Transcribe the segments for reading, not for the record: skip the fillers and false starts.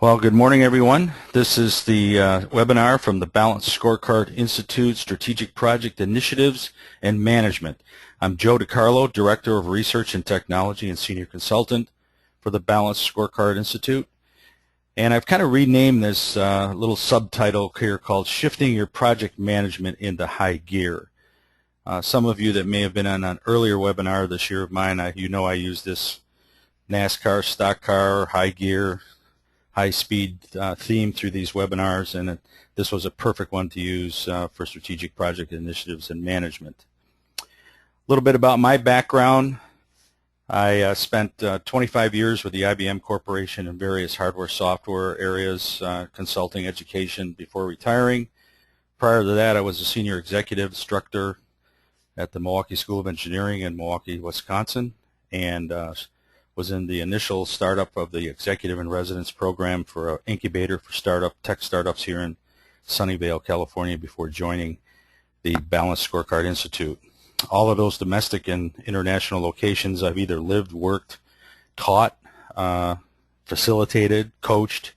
Well, good morning, everyone. This is the webinar from the Balanced Scorecard Institute, Strategic Project Initiatives and Management. I'm Joe DeCarlo, Director of Research and Technology and Senior Consultant for the Balanced Scorecard Institute. And I've kind of renamed this little subtitle here called Shifting Your Project Management into High Gear. Some of you that may have been on an earlier webinar this year of mine, you know I use this NASCAR, stock car, high gear, high-speed theme through these webinars, and this was a perfect one to use for strategic project initiatives and management. A little bit about my background. I spent 25 years with the IBM Corporation in various hardware software areas, consulting, education before retiring. Prior to that, I was a senior executive instructor at the Milwaukee School of Engineering in Milwaukee, Wisconsin, and was in the initial startup of the Executive in Residence program for an incubator for tech startups here in Sunnyvale, California, before joining the Balanced Scorecard Institute. All of those domestic and international locations, I've either lived, worked, taught, facilitated, coached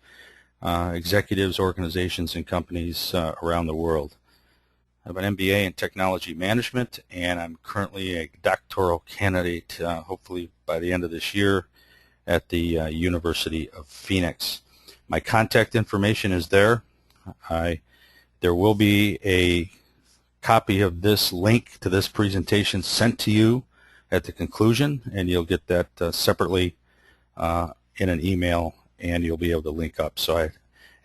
executives, organizations, and companies around the world. I have an MBA in technology management, and I'm currently a doctoral candidate, hopefully by the end of this year, at the University of Phoenix. My contact information is there. There will be a copy of this link to this presentation sent to you at the conclusion, and you'll get that separately in an email, and you'll be able to link up. So I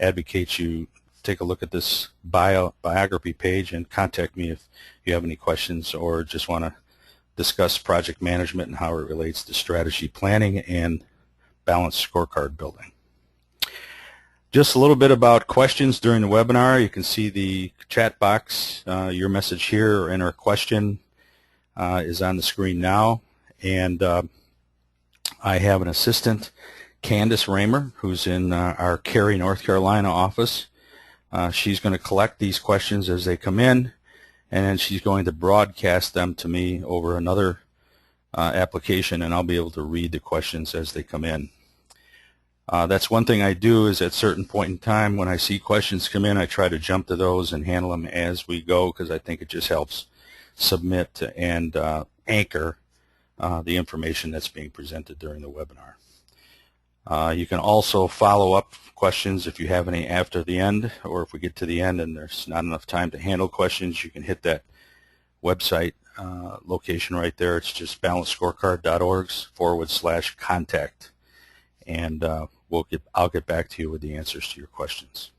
advocate you take a look at this biography page and contact me if you have any questions or just want to discuss project management and how it relates to strategy planning and balanced scorecard building. Just a little bit about questions during the webinar. You can see the chat box. Your message here or enter a question is on the screen now. And I have an assistant, Candace Raymer, who's in our Cary, North Carolina office. She's going to collect these questions as they come in, and then she's going to broadcast them to me over another application, and I'll be able to read the questions as they come in. That's one thing I do is at a certain point in time when I see questions come in, I try to jump to those and handle them as we go because I think it just helps submit and anchor the information that's being presented during the webinar. You can also follow up questions if you have any after the end, or if we get to the end and there's not enough time to handle questions, you can hit that website location right there. It's just balancedscorecard.org/contact, and I'll get back to you with the answers to your questions.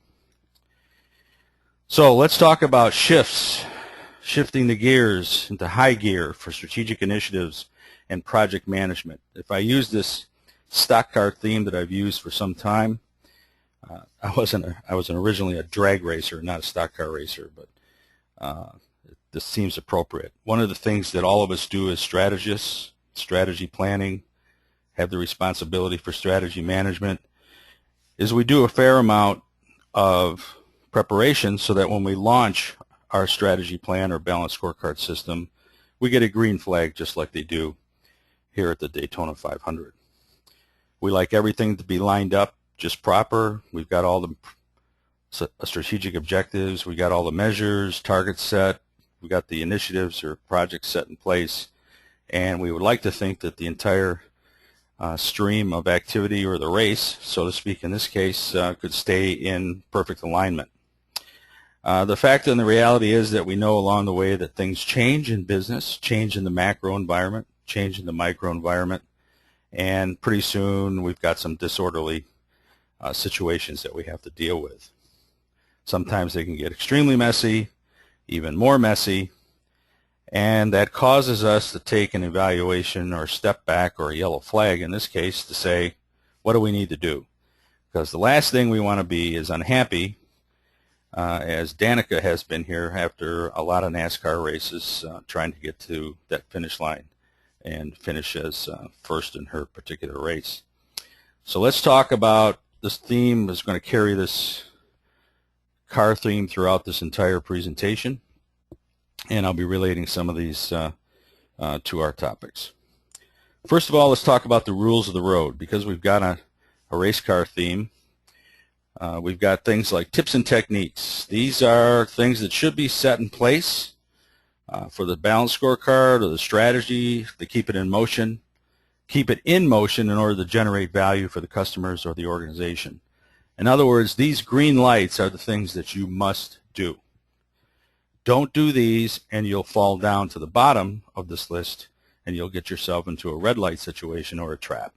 So let's talk about shifting the gears into high gear for strategic initiatives and project management. If I use this stock car theme that I've used for some time, I was originally a drag racer, not a stock car racer, but this seems appropriate. One of the things that all of us do as strategists, strategy planning, have the responsibility for strategy management, is we do a fair amount of preparation so that when we launch our strategy plan or balanced scorecard system, we get a green flag just like they do here at the Daytona 500. We like everything to be lined up just proper. We've got all the strategic objectives. We got all the measures, targets set. We got the initiatives or projects set in place. And we would like to think that the entire stream of activity, or the race, so to speak in this case, could stay in perfect alignment. The fact and the reality is that we know along the way that things change in business, change in the macro environment, change in the micro environment, and pretty soon we've got some disorderly situations that we have to deal with. Sometimes they can get extremely messy, even more messy, and that causes us to take an evaluation or step back, or a yellow flag in this case, to say, what do we need to do? Because the last thing we want to be is unhappy, as Danica has been here after a lot of NASCAR races trying to get to that finish line and finish as first in her particular race. So let's talk about this theme. Is going to carry this car theme throughout this entire presentation, and I'll be relating some of these to our topics. First of all, let's talk about the rules of the road. Because we've got a race car theme, We've got things like tips and techniques. These are things that should be set in place for the balanced scorecard or the strategy to keep it in motion. Keep it in motion in order to generate value for the customers or the organization. In other words, these green lights are the things that you must do. Don't do these and you'll fall down to the bottom of this list and you'll get yourself into a red light situation or a trap.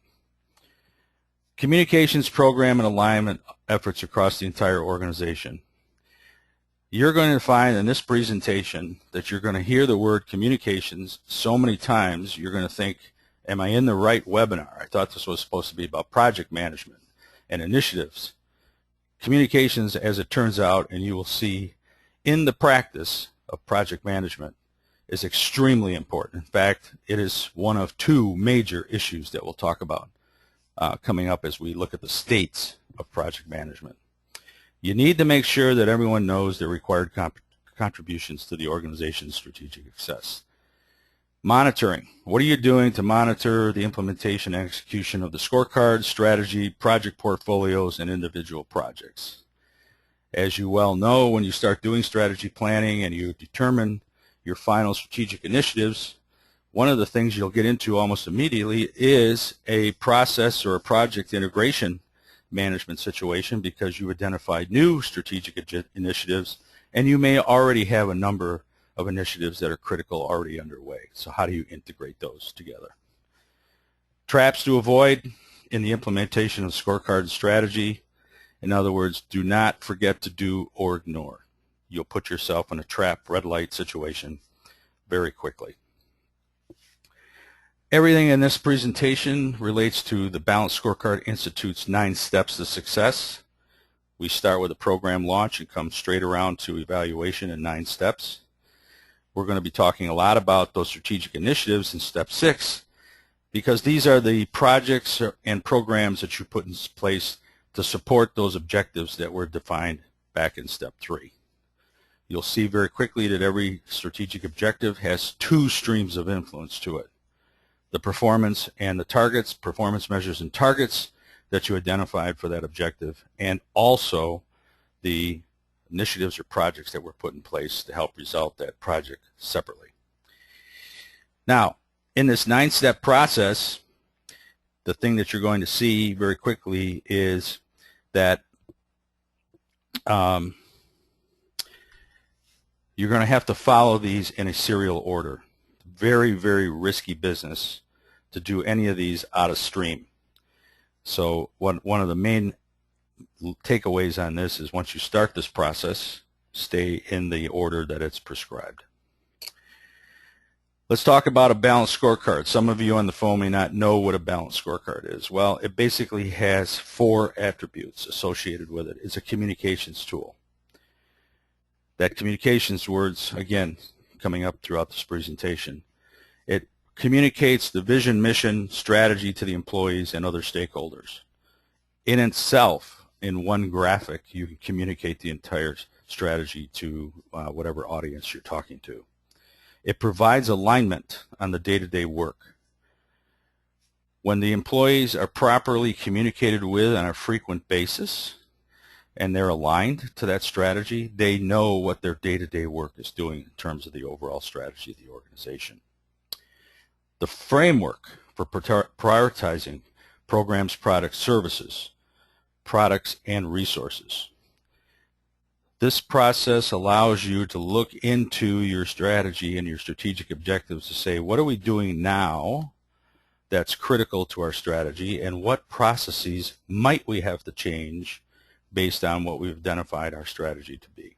Communications program and alignment efforts across the entire organization. You're going to find in this presentation that you're going to hear the word communications so many times you're going to think, am I in the right webinar? I thought this was supposed to be about project management and initiatives. Communications, as it turns out, and you will see in the practice of project management, is extremely important. In fact, it is one of two major issues that we'll talk about coming up as we look at the states of project management. You need to make sure that everyone knows their required contributions to the organization's strategic success. Monitoring. What are you doing to monitor the implementation and execution of the scorecard, strategy, project portfolios, and individual projects? As you well know, when you start doing strategy planning and you determine your final strategic initiatives, one of the things you'll get into almost immediately is a process or a project integration management situation because you identified new strategic initiatives and you may already have a number of initiatives that are critical already underway. So how do you integrate those together? Traps to avoid in the implementation of scorecard and strategy. In other words, do not forget to do or ignore. You'll put yourself in a trap, red light situation very quickly. Everything in this presentation relates to the Balanced Scorecard Institute's 9 steps to success. We start with a program launch and come straight around to evaluation in 9 steps. We're going to be talking a lot about those strategic initiatives in step 6 because these are the projects and programs that you put in place to support those objectives that were defined back in step 3. You'll see very quickly that every strategic objective has 2 streams of influence to it. The performance and the targets, performance measures and targets that you identified for that objective, and also the initiatives or projects that were put in place to help resolve that project separately. Now, in this 9-step process, the thing that you're going to see very quickly is that you're going to have to follow these in a serial order. Very, very risky business to do any of these out of stream. So one of the main takeaways on this is once you start this process, stay in the order that it's prescribed. Let's talk about a balanced scorecard. Some of you on the phone may not know what a balanced scorecard is. Well, it basically has 4 attributes associated with it. It's a communications tool. That communications words, again, coming up throughout this presentation. It communicates the vision, mission, strategy to the employees and other stakeholders. In itself, in one graphic, you can communicate the entire strategy to whatever audience you're talking to. It provides alignment on the day-to-day work. When the employees are properly communicated with on a frequent basis and they're aligned to that strategy, they know what their day-to-day work is doing in terms of the overall strategy of the organization. The framework for prioritizing programs, products, services, products, and resources. This process allows you to look into your strategy and your strategic objectives to say, what are we doing now that's critical to our strategy, and what processes might we have to change based on what we've identified our strategy to be.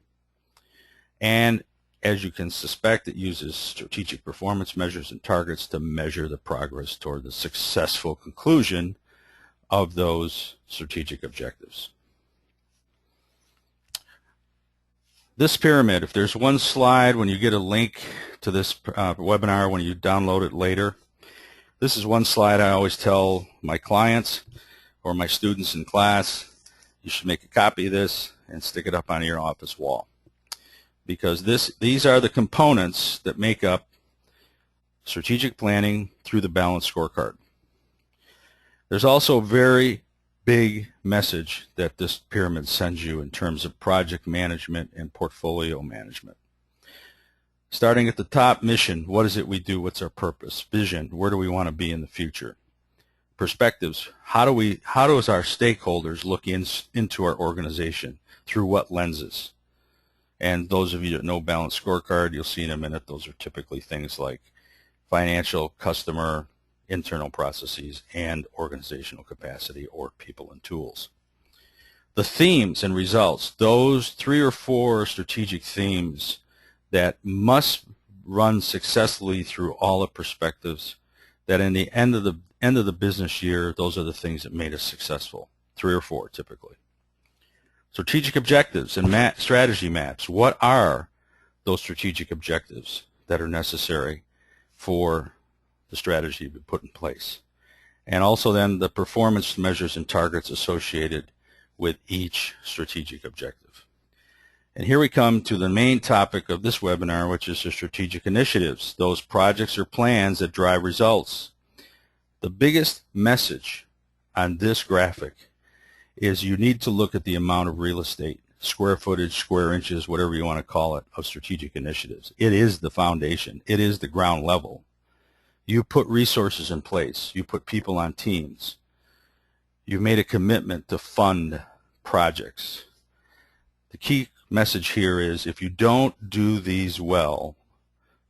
And as you can suspect, it uses strategic performance measures and targets to measure the progress toward the successful conclusion of those strategic objectives. This pyramid, if there's one slide when you get a link to this webinar when you download it later, this is one slide I always tell my clients or my students in class, you should make a copy of this and stick it up on your office wall. Because these are the components that make up strategic planning through the Balanced Scorecard. There's also very big message that this pyramid sends you in terms of project management and portfolio management. Starting at the top, mission, what is it we do, what's our purpose? Vision, where do we want to be in the future? Perspectives, how does our stakeholders look into our organization, through what lenses? And those of you that know Balanced Scorecard, you'll see in a minute, those are typically things like financial, customer, internal processes, and organizational capacity, or people and tools. The themes and results, those 3 or 4 strategic themes that must run successfully through all the perspectives, that in the end of the business year, those are the things that made us successful. 3 or 4 typically. Strategic objectives and strategy maps. What are those strategic objectives that are necessary for the strategy to be put in place? And also then the performance measures and targets associated with each strategic objective. And here we come to the main topic of this webinar, which is the strategic initiatives, those projects or plans that drive results. The biggest message on this graphic is you need to look at the amount of real estate, square footage, square inches, whatever you want to call it, of strategic initiatives. It is the foundation. It is the ground level. You put resources in place. You put people on teams. You've made a commitment to fund projects. The key message here is if you don't do these well,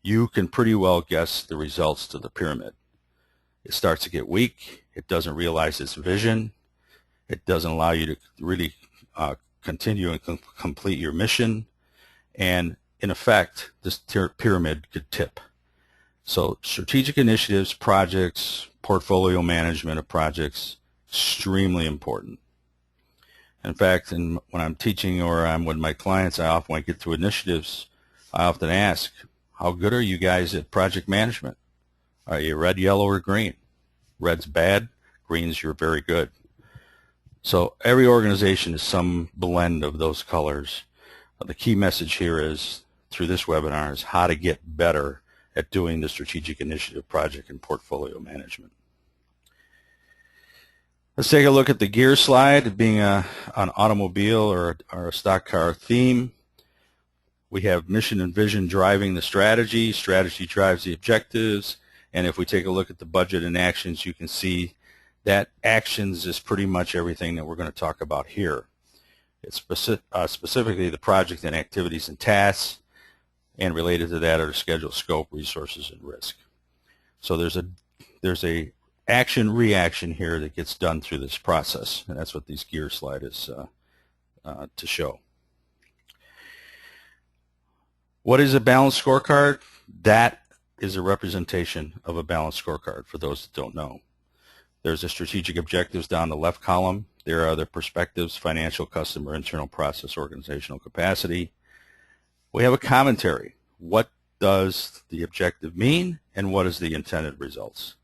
you can pretty well guess the results to the pyramid. It starts to get weak. It doesn't realize its vision. It doesn't allow you to really continue and complete your mission. And in effect, this pyramid could tip. So strategic initiatives, projects, portfolio management of projects, extremely important. In fact, when I'm teaching or I'm with my clients, when I get to initiatives, I often ask, how good are you guys at project management? Are you red, yellow, or green? Red's bad, green's you're very good. So every organization is some blend of those colors. The key message here is, through this webinar, is how to get better at doing the strategic initiative, project, and portfolio management. Let's take a look at the gear slide, being an automobile or a stock car theme. We have mission and vision driving the strategy. Strategy drives the objectives. And if we take a look at the budget and actions, you can see that actions is pretty much everything that we're going to talk about here. It's specifically the project and activities and tasks, and related to that are the schedule, scope, resources, and risk. So there's a action reaction here that gets done through this process, and that's what these gear slide is to show. What is a balanced scorecard? That is a representation of a balanced scorecard for those that don't know. There's the strategic objectives down the left column. There are the perspectives, financial, customer, internal process, organizational capacity. We have a commentary. What does the objective mean, and what is the intended results?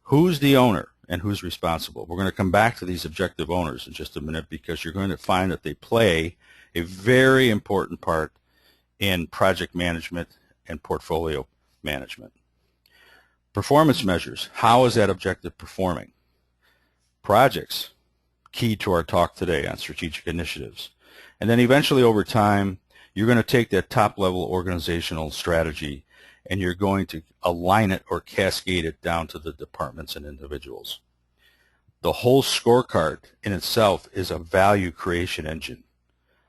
Who's the owner and who's responsible? We're going to come back to these objective owners in just a minute, because you're going to find that they play a very important part in project management and portfolio management. Performance measures. How is that objective performing? Projects. Key to our talk today on strategic initiatives. And then eventually over time, you're going to take that top-level organizational strategy and you're going to align it or cascade it down to the departments and individuals. The whole scorecard in itself is a value creation engine.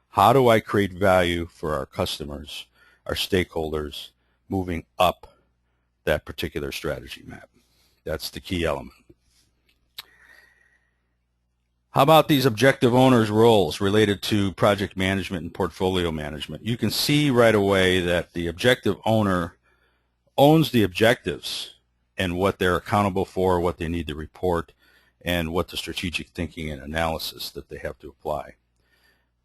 How do I create value for our customers, our stakeholders, moving up that particular strategy map? That's the key element. How about these objective owners' roles related to project management and portfolio management? You can see right away that the objective owner owns the objectives and what they're accountable for, what they need to report, and what the strategic thinking and analysis that they have to apply.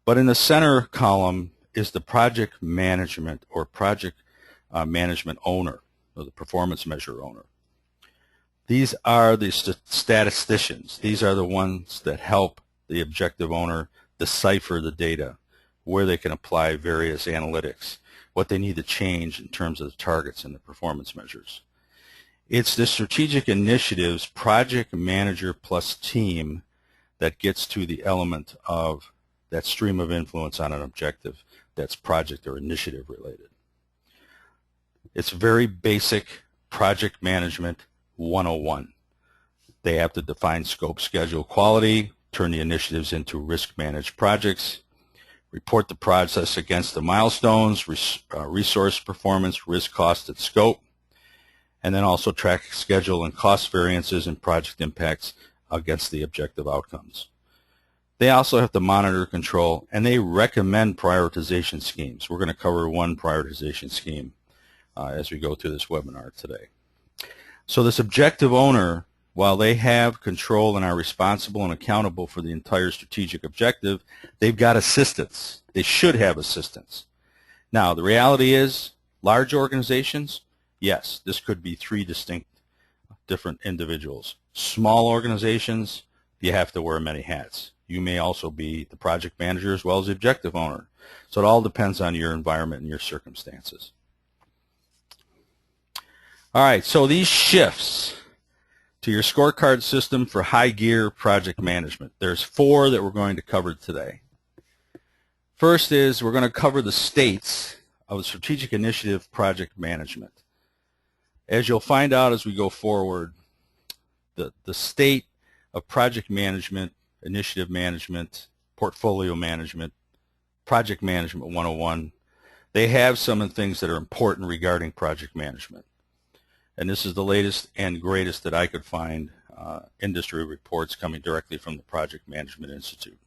But in the center column is the project management or project management owner, or the performance measure owner. These are the statisticians. These are the ones that help the objective owner decipher the data, where they can apply various analytics, what they need to change in terms of the targets and the performance measures. It's the strategic initiatives project manager plus team that gets to the element of that stream of influence on an objective that's project or initiative related. It's very basic project management 101. They have to define scope, schedule, quality, turn the initiatives into risk-managed projects, report the process against the milestones, resource performance, risk, cost, and scope, and then also track schedule and cost variances and project impacts against the objective outcomes. They also have to monitor, control, and they recommend prioritization schemes. We're going to cover one prioritization scheme as we go through this webinar today. So this objective owner, while they have control and are responsible and accountable for the entire strategic objective, they've got assistants. They should have assistants. Now, the reality is, large organizations, yes, this could be 3 distinct different individuals. Small organizations, you have to wear many hats. You may also be the project manager as well as the objective owner. So it all depends on your environment and your circumstances. All right, so these shifts to your scorecard system for high gear project management. There's 4 that we're going to cover today. First is we're going to cover the states of the strategic initiative project management. As you'll find out as we go forward, the state of project management, initiative management, portfolio management, project management 101, they have some of the things that are important regarding project management. And this is the latest and greatest that I could find industry reports coming directly from the Project Management Institute.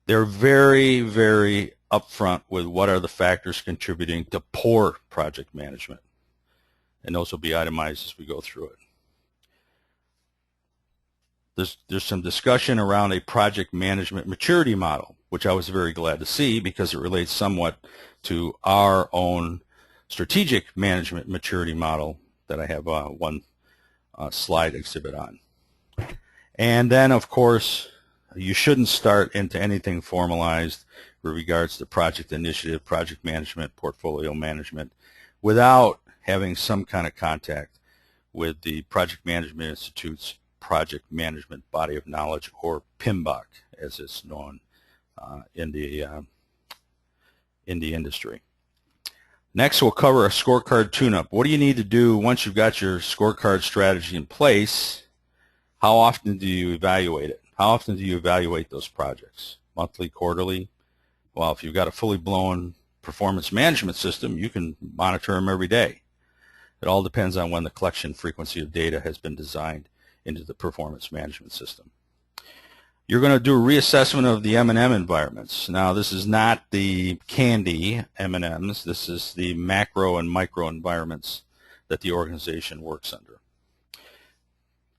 They're very, very upfront with what are the factors contributing to poor project management. And those will be itemized as we go through it. There's some discussion around a project management maturity model, which I was very glad to see because it relates somewhat to our own strategic management maturity model that I have one slide exhibit on. And then, of course, you shouldn't start into anything formalized with regards to project initiative, project management, portfolio management without having some kind of contact with the Project Management Institute's Project Management Body of Knowledge, or PMBOK, as it's known in the industry. Next, we'll cover a scorecard tune-up. What do you need to do once you've got your scorecard strategy in place? How often do you evaluate it? How often do you evaluate those projects? Monthly, quarterly? Well, if you've got a fully blown performance management system, you can monitor them every day. It all depends on when the collection frequency of data has been designed into the performance management system. You're going to do a reassessment of the M&M environments. Now, this is not the candy M&Ms. This is the macro and micro environments that the organization works under.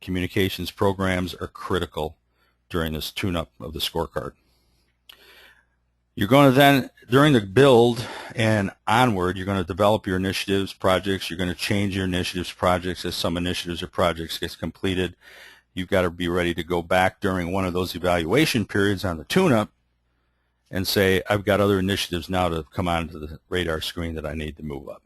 Communications programs are critical during this tune-up of the scorecard. You're going to then, during the build and onward, you're going to develop your initiatives, projects. You're going to change your initiatives, projects as some initiatives or projects gets completed. You've got to be ready to go back during one of those evaluation periods on the tune-up and say, I've got other initiatives now to come onto the radar screen that I need to move up.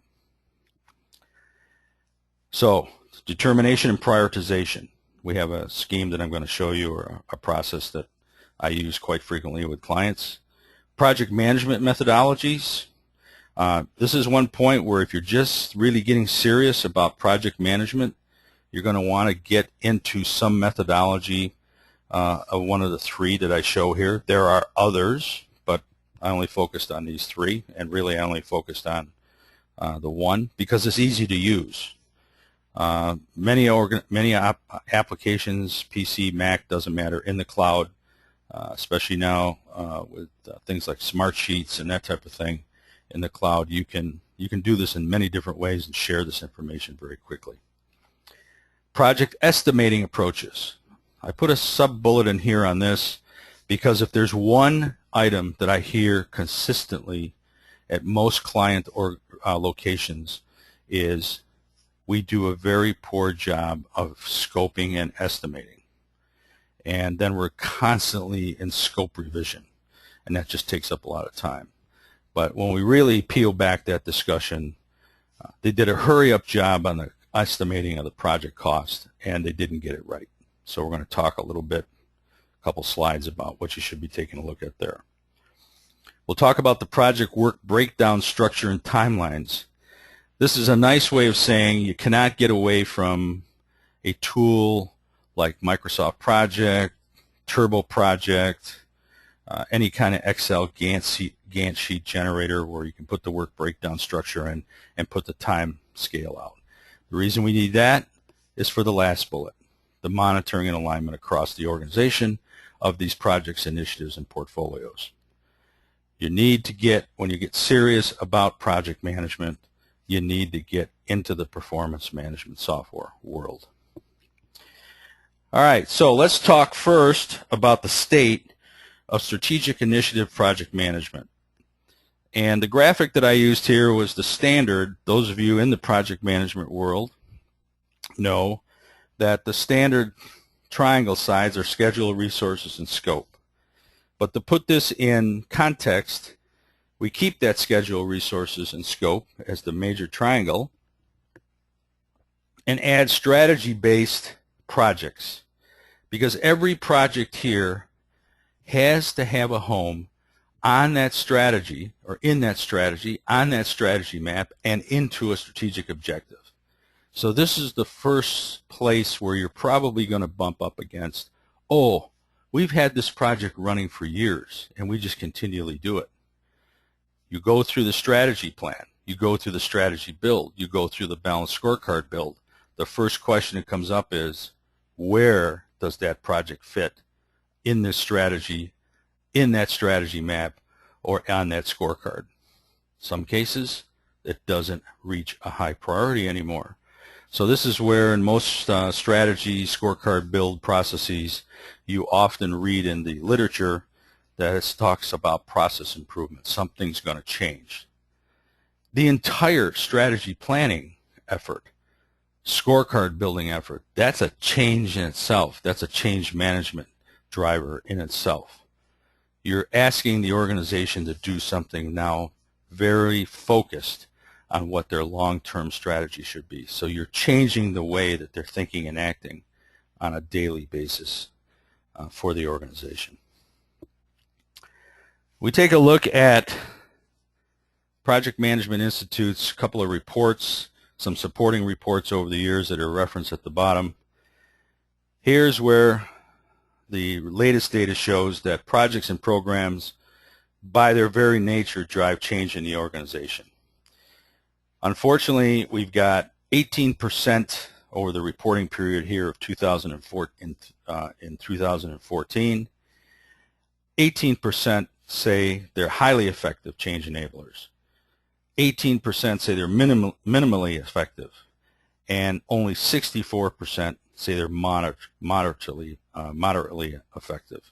So, determination and prioritization. We have a scheme that I'm going to show you, or a process that I use quite frequently with clients. Project management methodologies. This is one point where if you're just really getting serious about project management, you're going to want to get into some methodology of one of the 3 that I show here. There are others, but I only focused on these 3, and really I only focused on the one because it's easy to use. Many applications, PC, Mac, doesn't matter, in the cloud, especially now with things like smart sheets and that type of thing in the cloud, you can do this in many different ways and share this information very quickly. Project estimating approaches. I put a sub-bullet in here on this because if there's one item that I hear consistently at most client or locations is we do a very poor job of scoping and estimating. And then we're constantly in scope revision, and that just takes up a lot of time. But when we really peel back that discussion, they did a hurry-up job on the estimating of the project cost, and they didn't get it right. So we're going to talk a little bit couple slides about what you should be taking a look at there. We'll talk about the project work breakdown structure and timelines. This is a nice way of saying you cannot get away from a tool like Microsoft Project, Turbo Project, any kind of Excel Gantt sheet generator where you can put the work breakdown structure in and put the time scale out. The reason we need that is for the last bullet, the monitoring and alignment across the organization of these projects, initiatives, and portfolios. You need to get, when you get serious about project management, you need to get into the performance management software world. All right, so let's talk first about the state of strategic initiative project management. And the graphic that I used here was the standard. Those of you in the project management world know that the standard triangle sides are schedule, resources, and scope. But to put this in context, we keep that schedule, resources, and scope as the major triangle and add strategy-based projects, because every project here has to have a home on that strategy, or in that strategy, on that strategy map, and into a strategic objective. So this is the first place where you're probably going to bump up against, oh, we've had this project running for years and we just continually do it. You go through the strategy plan, you go through the strategy build, you go through the balanced scorecard build. The first question that comes up is, where does that project fit in this strategy, in that strategy map, or on that scorecard? Some cases, it doesn't reach a high priority anymore. So this is where in most strategy scorecard build processes, you often read in the literature that it talks about process improvement. Something's going to change. The entire strategy planning effort, scorecard building effort, that's a change in itself. That's a change management driver in itself. You're asking the organization to do something now very focused on what their long-term strategy should be. So you're changing the way that they're thinking and acting on a daily basis for the organization. We take a look at Project Management Institute's couple of reports, some supporting reports over the years that are referenced at the bottom. Here's where the latest data shows that projects and programs, by their very nature, drive change in the organization. Unfortunately, we've got 18% over the reporting period here of 2014. 18% say they're highly effective change enablers. 18% say they're minimally effective, and only 64% say they're moderately effective.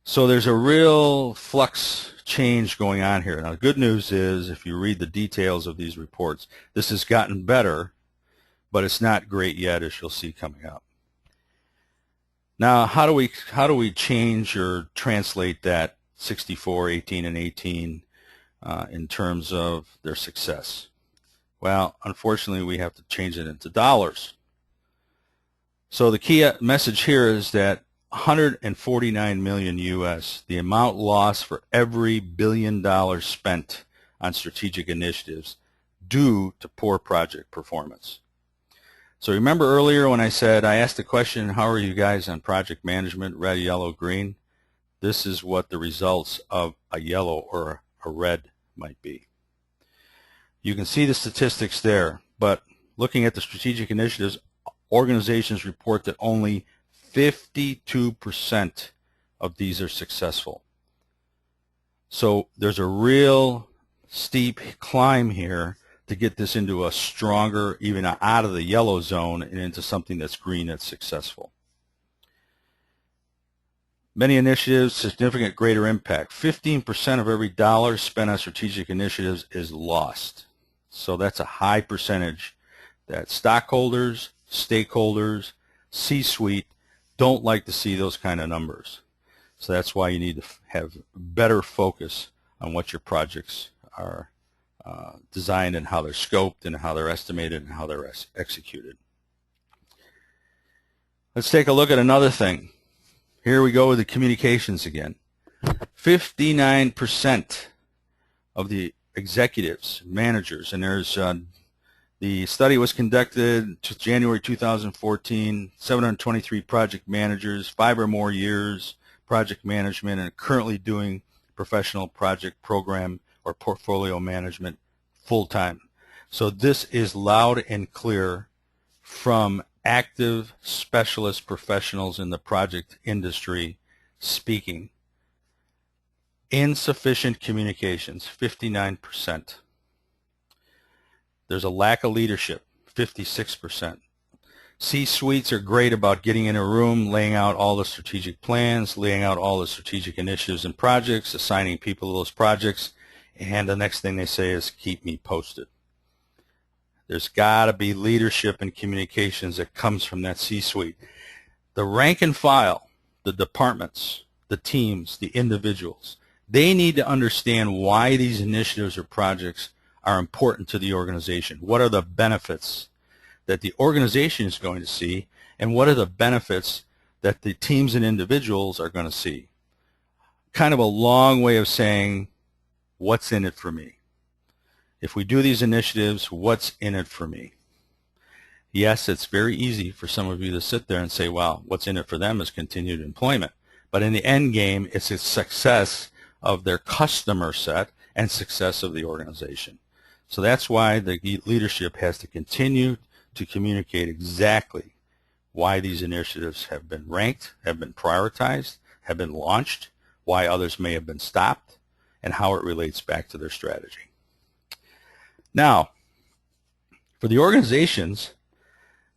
So there's a real flux change going on here. Now the good news is, if you read the details of these reports, this has gotten better, but it's not great yet, as you'll see coming up. Now how do we change or translate that 64, 18, and 18 in terms of their success? Well, unfortunately, we have to change it into dollars. So the key message here is that 149 million US, the amount lost for every $1 billion spent on strategic initiatives due to poor project performance. So remember earlier when I said, I asked the question, how are you guys on project management, red, yellow, green? This is what the results of a yellow or a red might be. You can see the statistics there, but looking at the strategic initiatives, organizations report that only 52% of these are successful. So there's a real steep climb here to get this into a stronger, even out of the yellow zone and into something that's green, that's successful. Many initiatives, significant greater impact. 15% of every dollar spent on strategic initiatives is lost. So that's a high percentage that stockholders, stakeholders, C-suite don't like to see those kind of numbers. So that's why you need to have better focus on what your projects are designed and how they're scoped and how they're estimated and how they're executed. Let's take a look at another thing. Here we go with the communications again. 59% of the executives, managers, and there's the study was conducted to January 2014, 723 project managers, 5 or more years project management, and currently doing professional project program or portfolio management full-time. So this is loud and clear from active specialist professionals in the project industry speaking. Insufficient communications, 59%. There's a lack of leadership, 56%. C-suites are great about getting in a room, laying out all the strategic plans, laying out all the strategic initiatives and projects, assigning people to those projects, and the next thing they say is, keep me posted. There's got to be leadership and communications that comes from that C-suite. The rank and file, the departments, the teams, the individuals, they need to understand why these initiatives or projects are important to the organization. What are the benefits that the organization is going to see, and what are the benefits that the teams and individuals are going to see? Kind of a long way of saying, what's in it for me? If we do these initiatives, what's in it for me? Yes, it's very easy for some of you to sit there and say, well, what's in it for them is continued employment. But in the end game, it's a success of their customer set and success of the organization. So that's why the leadership has to continue to communicate exactly why these initiatives have been ranked, have been prioritized, have been launched, why others may have been stopped, and how it relates back to their strategy. Now, for the organizations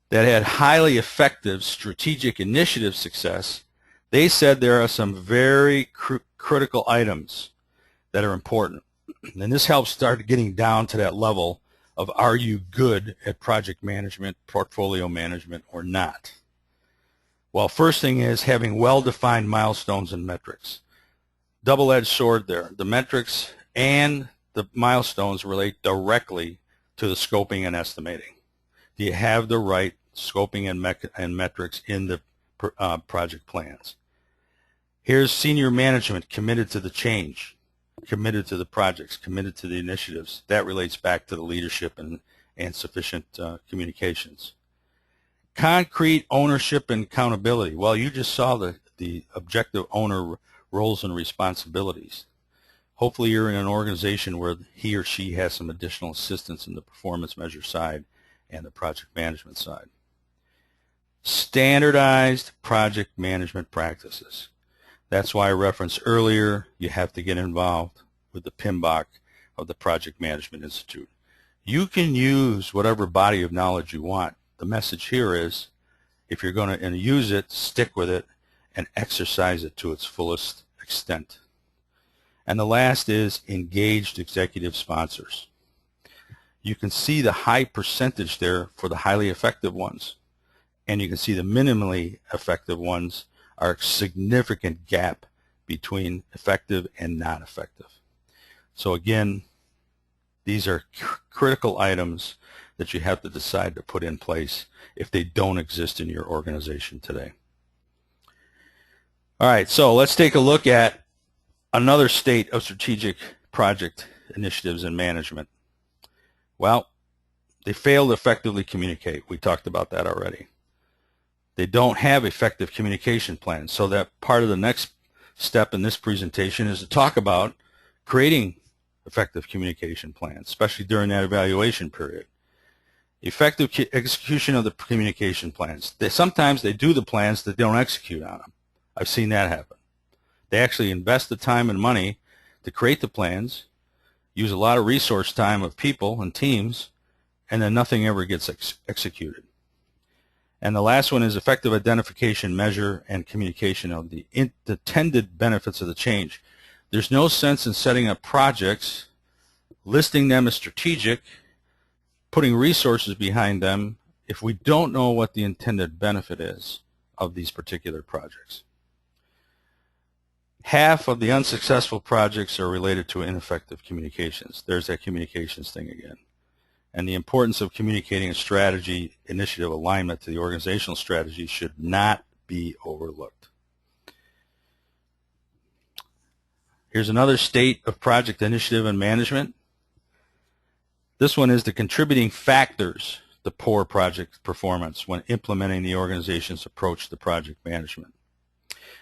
that had highly effective strategic initiative success, they said there are some very critical items that are important. And this helps start getting down to that level of, are you good at project management, portfolio management, or not? Well, first thing is having well-defined milestones and metrics. Double-edged sword there. The metrics and the milestones relate directly to the scoping and estimating. Do you have the right scoping and metrics in the project plans? Here's senior management committed to the change, committed to the projects, committed to the initiatives. That relates back to the leadership and sufficient communications. Concrete ownership and accountability. Well, you just saw the objective owner roles and responsibilities. Hopefully you're in an organization where he or she has some additional assistance in the performance measure side and the project management side. Standardized project management practices. That's why I referenced earlier, you have to get involved with the PMBOK of the Project Management Institute. You can use whatever body of knowledge you want. The message here is, if you're going to use it, stick with it and exercise it to its fullest extent. And the last is engaged executive sponsors. You can see the high percentage there for the highly effective ones, and you can see the minimally effective ones are a significant gap between effective and not effective. So again, these are critical items that you have to decide to put in place if they don't exist in your organization today. All right, so let's take a look at another state of strategic project initiatives and management. Well, they fail to effectively communicate. We talked about that already. They don't have effective communication plans. So that part of the next step in this presentation is to talk about creating effective communication plans, especially during that evaluation period. Effective execution of the communication plans. Sometimes they do the plans that don't execute on them. I've seen that happen. They actually invest the time and money to create the plans, use a lot of resource time of people and teams, and then nothing ever gets executed. And the last one is effective identification, measure, and communication of the intended benefits of the change. There's no sense in setting up projects, listing them as strategic, putting resources behind them, if we don't know what the intended benefit is of these particular projects. Half of the unsuccessful projects are related to ineffective communications. There's that communications thing again. And the importance of communicating a strategy, initiative alignment to the organizational strategy should not be overlooked. Here's another state of project initiative and management. This one is the contributing factors to poor project performance when implementing the organization's approach to project management.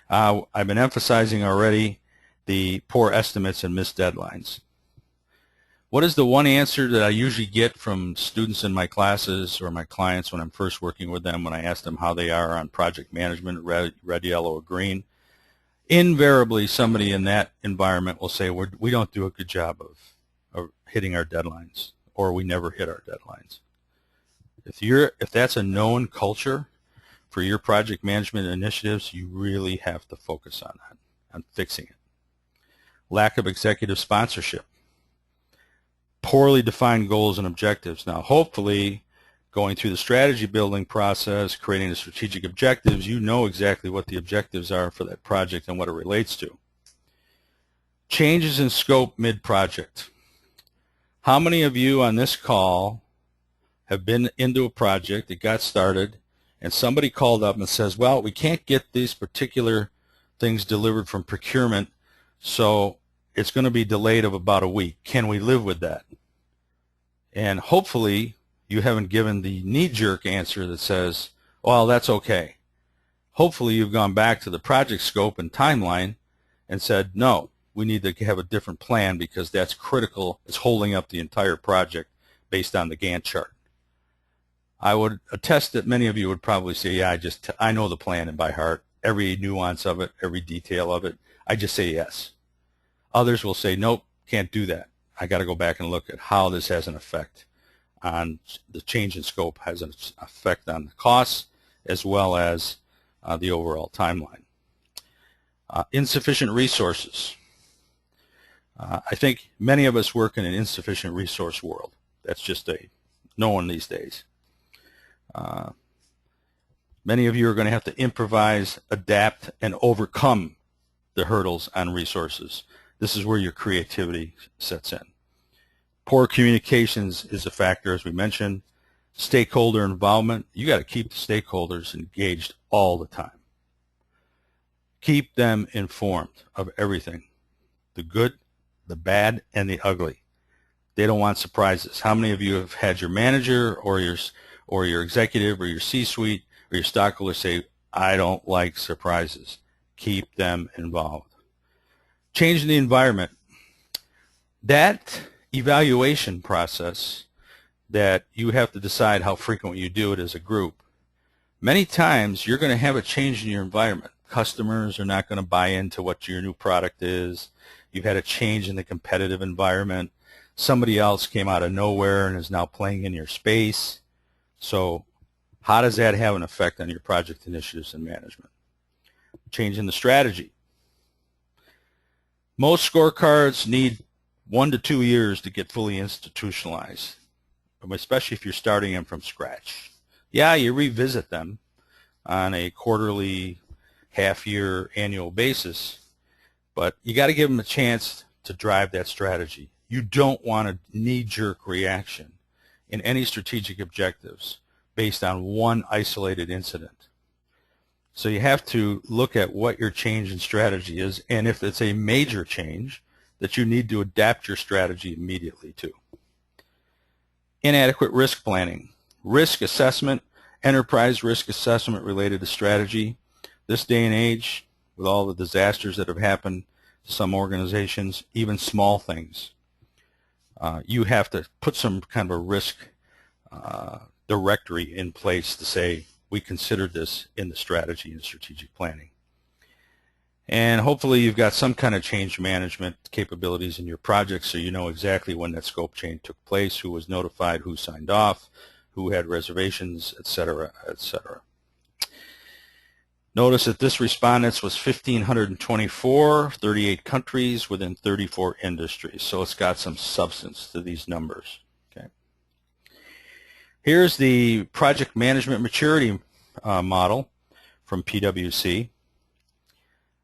I've been emphasizing already the poor estimates and missed deadlines. What is the one answer that I usually get from students in my classes or my clients when I'm first working with them when I ask them how they are on project management, red, yellow, or green? Invariably, somebody in that environment will say, we don't do a good job of hitting our deadlines, or we never hit our deadlines. If that's a known culture for your project management initiatives, you really have to focus on that, on fixing it. Lack of executive sponsorship. Poorly defined goals and objectives. Now, hopefully, going through the strategy building process, creating the strategic objectives, you know exactly what the objectives are for that project and what it relates to. Changes in scope mid-project. How many of you on this call have been into a project that got started and somebody called up and says, well, we can't get these particular things delivered from procurement, so it's going to be delayed of about a week. Can we live with that? And hopefully you haven't given the knee-jerk answer that says, well, that's okay. Hopefully you've gone back to the project scope and timeline and said, no, we need to have a different plan because that's critical. It's holding up the entire project based on the Gantt chart. I would attest that many of you would probably say, yeah, I know the plan by heart, every nuance of it, every detail of it. I just say yes. Others will say, nope, can't do that. I got to go back and look at how this has an effect on the change in scope, has an effect on the costs as well as the overall timeline. Insufficient resources. I think many of us work in an insufficient resource world. That's just known these days. Many of you are going to have to improvise, adapt, and overcome the hurdles on resources. This is where your creativity sets in. Poor communications is a factor, as we mentioned. Stakeholder involvement. You got to keep the stakeholders engaged all the time. Keep them informed of everything, the good, the bad, and the ugly. They don't want surprises. How many of you have had your manager or your executive or your C-suite or your stockholder say, I don't like surprises? Keep them involved. Changing the environment. That evaluation process that you have to decide how frequent you do it as a group, many times you're going to have a change in your environment. Customers are not going to buy into what your new product is. You've had a change in the competitive environment. Somebody else came out of nowhere and is now playing in your space. So how does that have an effect on your project initiatives and management? Changing the strategy. Most scorecards need 1 to 2 years to get fully institutionalized, especially if you're starting them from scratch. Yeah, you revisit them on a quarterly, half-year, annual basis, but you got to give them a chance to drive that strategy. You don't want a knee-jerk reaction in any strategic objectives based on one isolated incident. So you have to look at what your change in strategy is, and if it's a major change, that you need to adapt your strategy immediately to. Inadequate risk planning. Risk assessment, enterprise risk assessment related to strategy. This day and age, with all the disasters that have happened to some organizations, even small things, you have to put some kind of a risk directory in place to say, we considered this in the strategy and strategic planning. And hopefully you've got some kind of change management capabilities in your project so you know exactly when that scope change took place, who was notified, who signed off, who had reservations, etc., etc. Notice that this respondents was 1,524, 38 countries within 34 industries. So it's got some substance to these numbers. Okay. Here's the project management maturity model from PwC.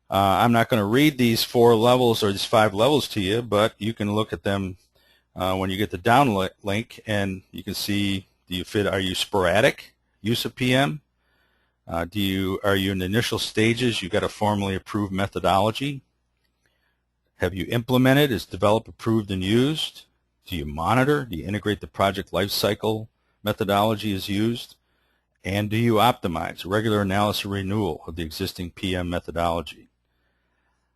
I'm not going to read these 4 levels or these 5 levels to you, but you can look at them when you get the down link, and you can see, are you sporadic use of PM? Are you in the initial stages? You've got a formally approved methodology. Have you implemented? Is developed, approved, and used? Do you monitor? Do you integrate the project lifecycle methodology is used? And do you optimize? Regular analysis and renewal of the existing PM methodology.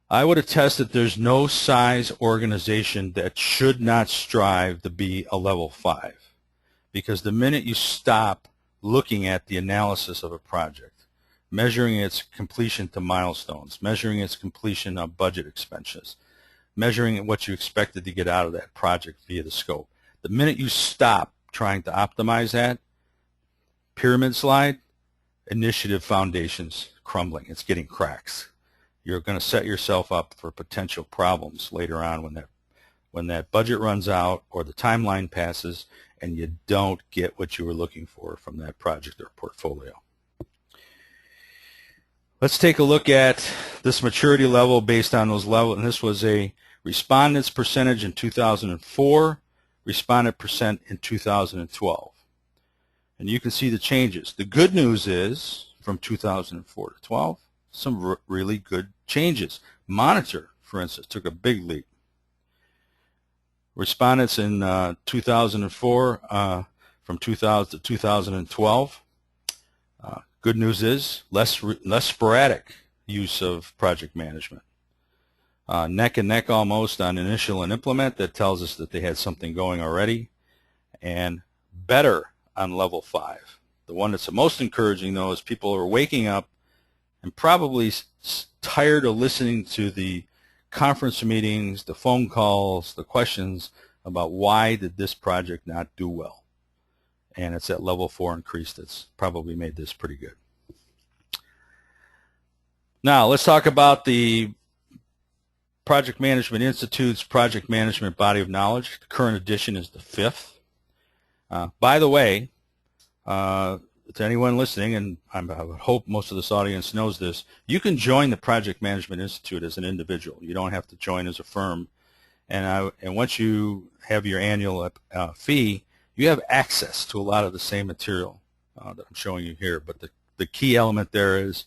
I would attest that there's no size organization that should not strive to be a level 5, because the minute you stop looking at the analysis of a project, measuring its completion to milestones, measuring its completion of budget expenses, measuring what you expected to get out of that project via the scope, the minute you stop trying to optimize that, pyramid slide, initiative foundations crumbling. It's getting cracks. You're going to set yourself up for potential problems later on when that budget runs out or the timeline passes and you don't get what you were looking for from that project or portfolio. Let's take a look at this maturity level based on those levels. And this was a respondents percentage in 2004, respondent percent in 2012. And you can see the changes. The good news is from 2004 to 12, some really good changes. Monitor, for instance, took a big leap. Respondents in 2004 from 2000 to 2012. Good news is less sporadic use of project management. Neck and neck almost on initial and implement. That tells us that they had something going already. And better on level 5. The one that's the most encouraging, though, is people are waking up and probably tired of listening to the conference meetings, the phone calls, the questions about why did this project not do well. And it's at level 4 increase that's probably made this pretty good. Now let's talk about the Project Management Institute's Project Management Body of Knowledge. The current edition is the 5th. By the way, to anyone listening, and I hope most of this audience knows this, you can join the Project Management Institute as an individual. You don't have to join as a firm. And once you have your annual fee, you have access to a lot of the same material that I'm showing you here. But the key element there is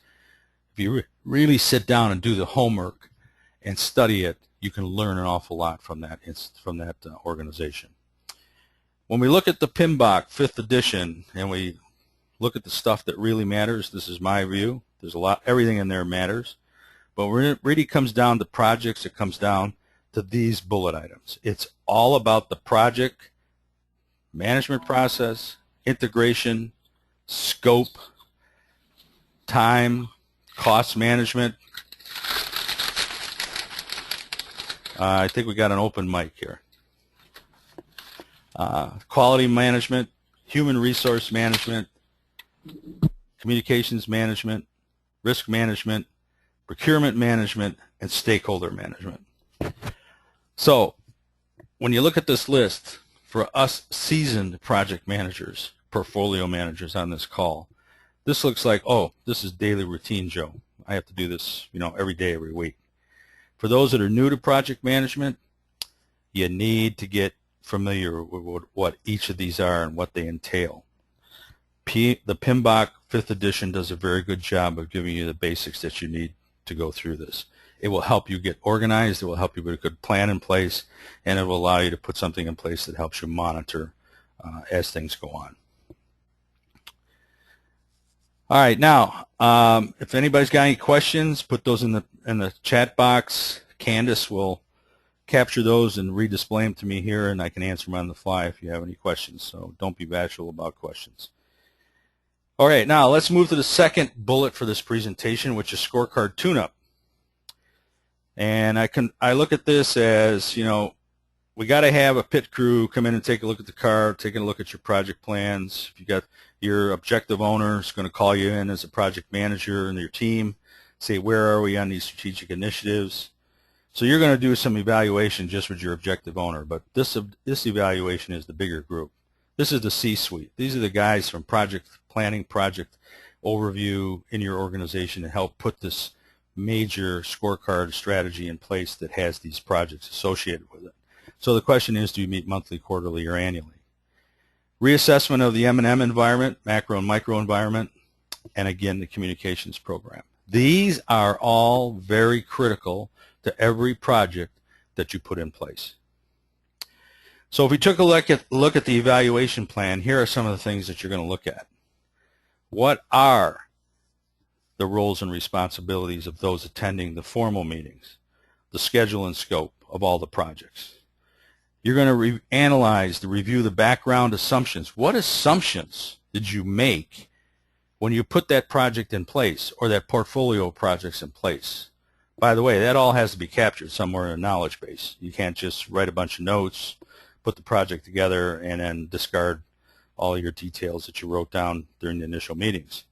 if you really sit down and do the homework and study it, you can learn an awful lot from that organization. When we look at the PMBOK 5th edition and we look at the stuff that really matters, this is my view. There's everything in there matters. But when it really comes down to projects, it comes down to these bullet items. It's all about the project management process, integration, scope, time, cost management. I think we got an open mic here. Quality management, human resource management, communications management, risk management, procurement management, and stakeholder management. So when you look at this list, for us seasoned project managers, portfolio managers on this call, this looks like, oh, this is daily routine, Joe. I have to do this, every day, every week. For those that are new to project management, you need to get familiar with what each of these are and what they entail. The PMBOK 5th edition does a very good job of giving you the basics that you need to go through this. It will help you get organized, it will help you put a good plan in place, and it will allow you to put something in place that helps you monitor as things go on. All right, now, if anybody's got any questions, put those in the chat box. Candace will capture those and redisplay them to me here, and I can answer them on the fly if you have any questions. So don't be bashful about questions. All right, now let's move to the second bullet for this presentation, which is Scorecard Tune-up. And I look at this as, we got to have a pit crew come in and take a look at the car, take a look at your project plans. If you got your objective owner is going to call you in as a project manager and your team, say where are we on these strategic initiatives. So you're going to do some evaluation just with your objective owner, but this evaluation is the bigger group. This is the C-suite. These are the guys from project planning, project overview in your organization to help put this major scorecard strategy in place that has these projects associated with it. So the question is, do you meet monthly, quarterly, or annually? Reassessment of the M&M environment, macro and micro environment, and again, the communications program. These are all very critical to every project that you put in place. So if we took a look at the evaluation plan, here are some of the things that you're going to look at. What are the roles and responsibilities of those attending the formal meetings, the schedule and scope of all the projects? You're going to analyze, review the background assumptions. What assumptions did you make when you put that project in place or that portfolio of projects in place? By the way, that all has to be captured somewhere in a knowledge base. You can't just write a bunch of notes, put the project together, and then discard all your details that you wrote down during the initial meetings.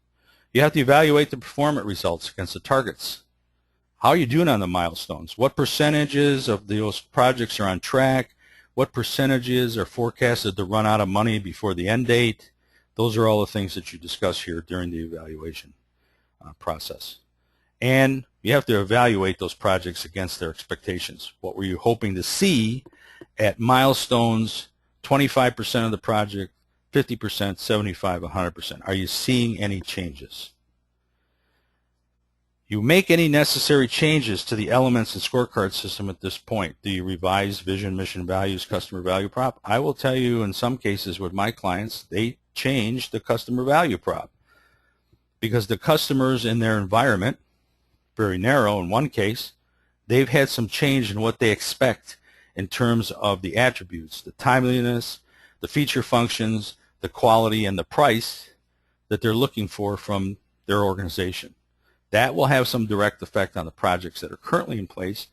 You have to evaluate the performance results against the targets. How are you doing on the milestones? What percentages of those projects are on track? What percentages are forecasted to run out of money before the end date? Those are all the things that you discuss here during the evaluation process. And you have to evaluate those projects against their expectations. What were you hoping to see at milestones, 25% of the project, 50%, 75%, 100%? Are you seeing any changes? You make any necessary changes to the elements and scorecard system at this point. Do you revise vision, mission, values, customer value prop? I will tell you, in some cases with my clients, they change the customer value prop because the customers in their environment, very narrow in one case, they've had some change in what they expect in terms of the attributes, the timeliness, the feature functions, the quality, and the price that they're looking for from their organization. That will have some direct effect on the projects that are currently in place,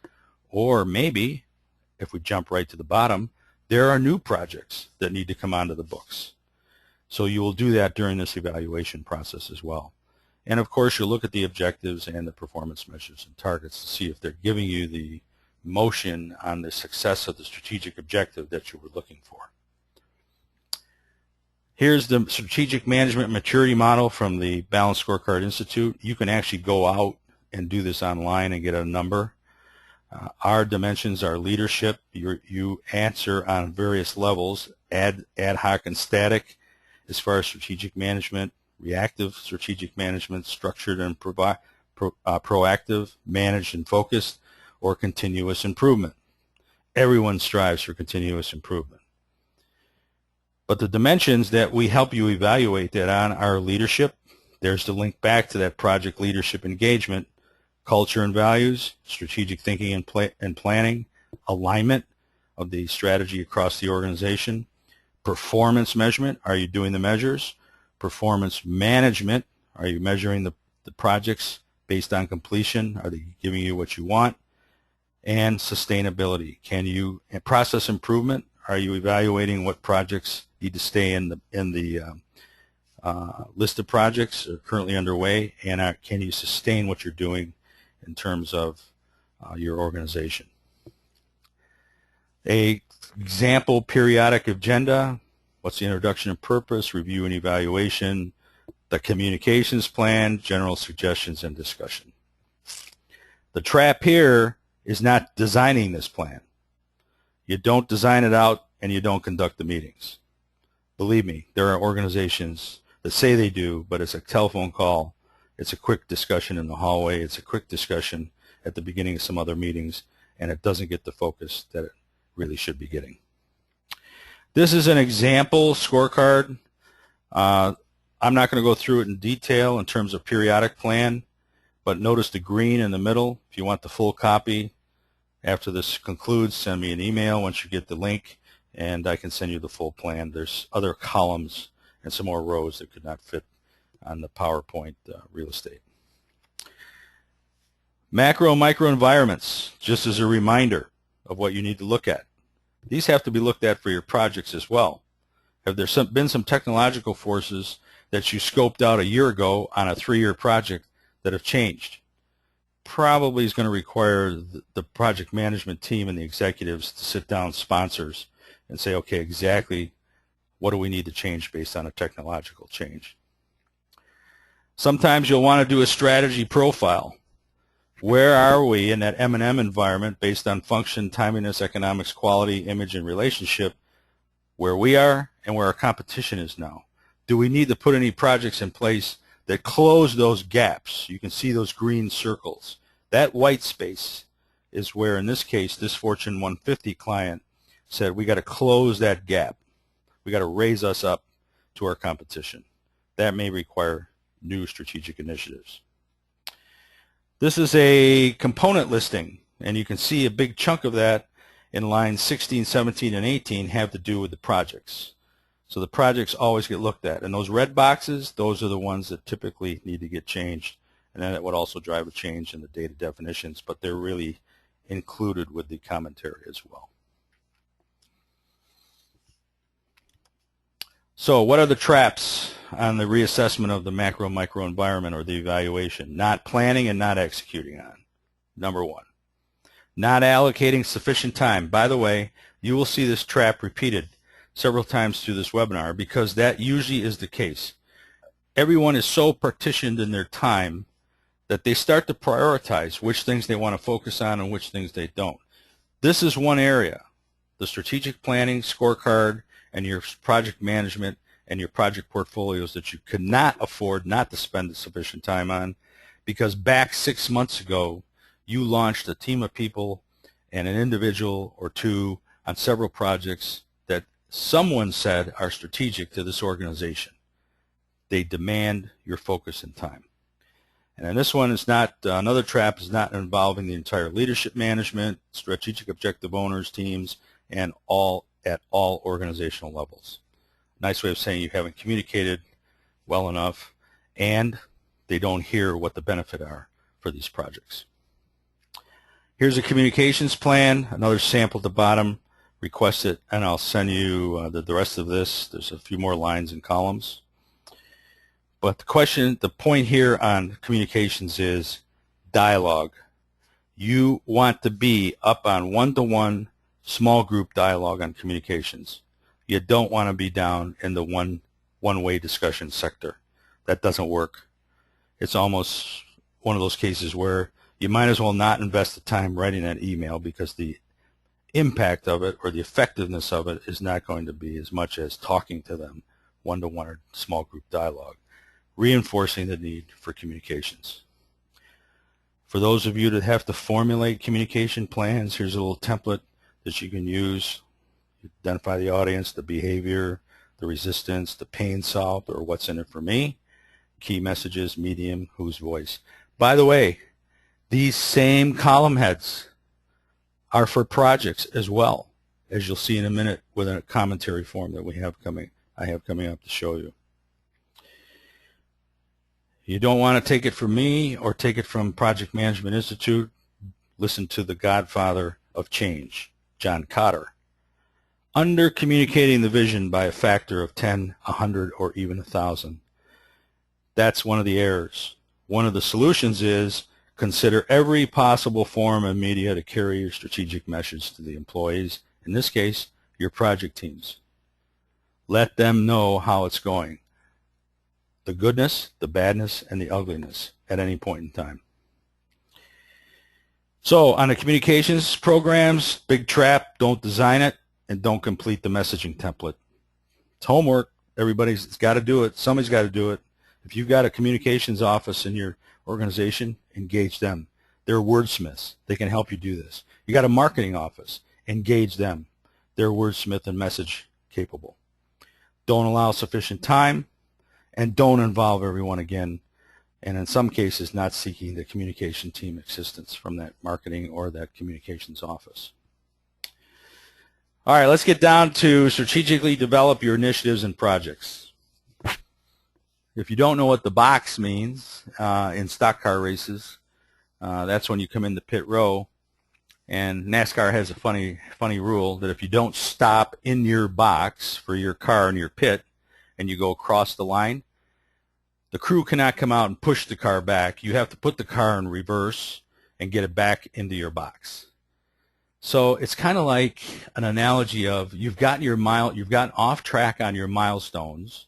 or maybe, if we jump right to the bottom, there are new projects that need to come onto the books. So you will do that during this evaluation process as well. And of course, you'll look at the objectives and the performance measures and targets to see if they're giving you the motion on the success of the strategic objective that you were looking for. Here's the strategic management maturity model from the Balanced Scorecard Institute. You can actually go out and do this online and get a number. Our dimensions are leadership. You answer on various levels, ad hoc and static as far as strategic management, reactive strategic management, structured and proactive, managed and focused, or continuous improvement. Everyone strives for continuous improvement. But the dimensions that we help you evaluate that on are leadership. There's the link back to that project leadership engagement, culture and values, strategic thinking and planning, alignment of the strategy across the organization, performance measurement, are you doing the measures? Performance management, are you measuring the projects based on completion? Are they giving you what you want? And sustainability, and process improvement, are you evaluating what projects need to stay in the list of projects that are currently underway, and can you sustain what you're doing in terms of your organization? A example periodic agenda, what's the introduction and purpose, review and evaluation, the communications plan, general suggestions and discussion. The trap here is not designing this plan. You don't design it out and you don't conduct the meetings. Believe me, there are organizations that say they do, but it's a telephone call, it's a quick discussion in the hallway, it's a quick discussion at the beginning of some other meetings, and it doesn't get the focus that it really should be getting. This is an example scorecard. I'm not going to go through it in detail in terms of periodic plan, but notice the green in the middle. If you want the full copy, after this concludes, send me an email once you get the link, and I can send you the full plan. There's other columns and some more rows that could not fit on the PowerPoint real estate. Macro and micro environments, just as a reminder of what you need to look at. These have to be looked at for your projects as well. Have there been some technological forces that you scoped out a year ago on a 3-year project that have changed? Probably is going to require the project management team and the executives to sit down, sponsors, and say, okay, exactly what do we need to change based on a technological change? Sometimes you'll want to do a strategy profile. Where are we in that M&M environment based on function, timeliness, economics, quality, image, and relationship, where we are and where our competition is now? Do we need to put any projects in place that close those gaps? You can see those green circles. That white space is where, in this case, this Fortune 150 client said, we got to close that gap. We got to raise us up to our competition. That may require new strategic initiatives. This is a component listing, and you can see a big chunk of that in lines 16, 17, and 18 have to do with the projects. So the projects always get looked at, and those red boxes, those are the ones that typically need to get changed, and then it would also drive a change in the data definitions, but they're really included with the commentary as well. So what are the traps on the reassessment of the macro-micro environment or the evaluation? Not planning and not executing on. Number one. Not allocating sufficient time. By the way, you will see this trap repeated several times through this webinar because that usually is the case. Everyone is so partitioned in their time that they start to prioritize which things they want to focus on and which things they don't. This is one area, the strategic planning, scorecard, and your project management and your project portfolios that you could not afford not to spend sufficient time on, because back 6 months ago you launched a team of people and an individual or two on several projects that someone said are strategic to this organization. They demand your focus and time. And then this one is not, another trap is not involving the entire leadership management, strategic objective owners, teams, and at all organizational levels. Nice way of saying you haven't communicated well enough and they don't hear what the benefit are for these projects. Here's a communications plan, another sample at the bottom. Request it and I'll send you the rest of this. There's a few more lines and columns. But the point here on communications is dialogue. You want to be up on one-to-one small group dialogue on communications. You don't want to be down in the one-way discussion sector. That doesn't work. It's almost one of those cases where you might as well not invest the time writing that email because the impact of it or the effectiveness of it is not going to be as much as talking to them one-to-one or small group dialogue, reinforcing the need for communications. For those of you that have to formulate communication plans, here's a little template that you can use. Identify the audience, the behavior, the resistance, the pain solved, or what's in it for me, key messages, medium, whose voice. By the way, these same column heads are for projects as well, as you'll see in a minute with a commentary form that I have coming up to show you. You don't want to take it from me or take it from Project Management Institute. Listen to the godfather of change, John Kotter. Under communicating the vision by a factor of 10, 100, or even 1,000. That's one of the errors. One of the solutions is consider every possible form of media to carry your strategic message to the employees, in this case, your project teams. Let them know how it's going. The goodness, the badness, and the ugliness at any point in time. So on the communications programs, big trap, don't design it and don't complete the messaging template. It's homework. Everybody's got to do it. Somebody's got to do it. If you've got a communications office in your organization, engage them. They're wordsmiths. They can help you do this. You got a marketing office, engage them. They're wordsmith and message capable. Don't allow sufficient time and don't involve everyone again. And in some cases, not seeking the communication team assistance from that marketing or that communications office. All right, let's get down to strategically develop your initiatives and projects. If you don't know what the box means in stock car races, that's when you come in the pit row. And NASCAR has a funny rule that if you don't stop in your box for your car in your pit and you go across the line, the crew cannot come out and push the car back. You have to put the car in reverse and get it back into your box. So it's kind of like an analogy of you've gotten off track on your milestones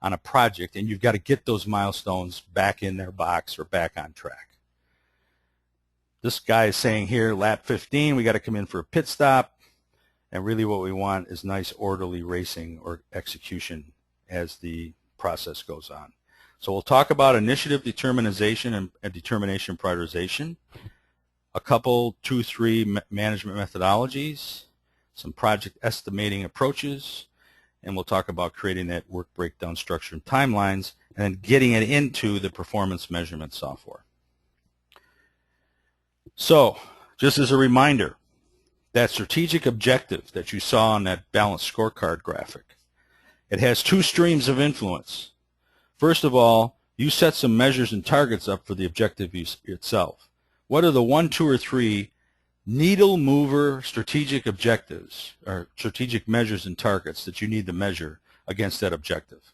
on a project, and you've got to get those milestones back in their box or back on track. This guy is saying here, lap 15, we got to come in for a pit stop, and really what we want is nice orderly racing or execution as the process goes on. So we'll talk about initiative determination and determination prioritization. a couple, 2, 3 management methodologies, some project estimating approaches, and we'll talk about creating that work breakdown structure and timelines, and then getting it into the performance measurement software. So, just as a reminder, that strategic objective that you saw on that balanced scorecard graphic, it has 2 streams of influence. First of all, you set some measures and targets up for the objective itself. What are the 1, 2, or 3 needle mover strategic objectives or strategic measures and targets that you need to measure against that objective?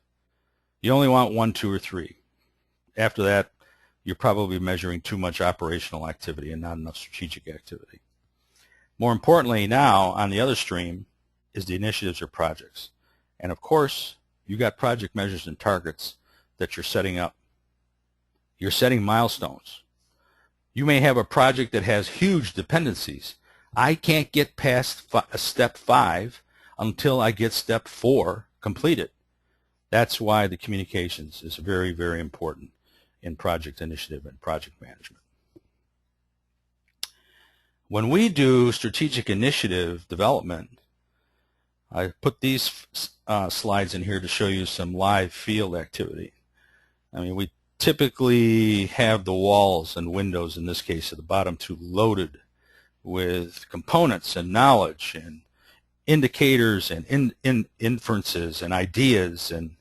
You only want 1, 2, or 3. After that, you're probably measuring too much operational activity and not enough strategic activity. More importantly, now on the other stream is the initiatives or projects. And of course, you got project measures and targets that you're setting up. You're setting milestones. You may have a project that has huge dependencies. I can't get past step 5 until I get step 4 completed. That's why the communications is very, very important in project initiative and project management. When we do strategic initiative development, I put these slides in here to show you some live field activity. I mean, we typically have the walls and windows, in this case at the bottom 2, loaded with components and knowledge and indicators and inferences and ideas and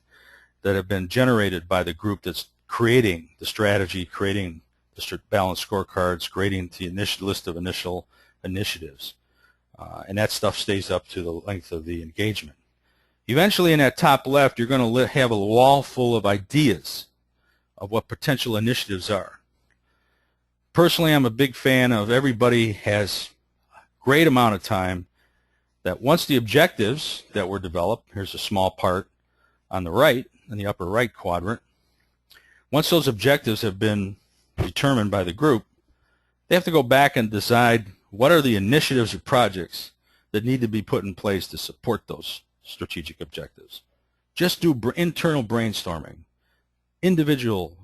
that have been generated by the group that's creating the strategy, creating the balanced scorecards, creating the list of initial initiatives. And that stuff stays up to the length of the engagement. Eventually, in that top left, you're going to have a wall full of ideas of what potential initiatives are. Personally, I'm a big fan of everybody has a great amount of time that once the objectives that were developed, here's a small part on the right, in the upper right quadrant, once those objectives have been determined by the group, they have to go back and decide what are the initiatives or projects that need to be put in place to support those strategic objectives. Just do internal brainstorming, individual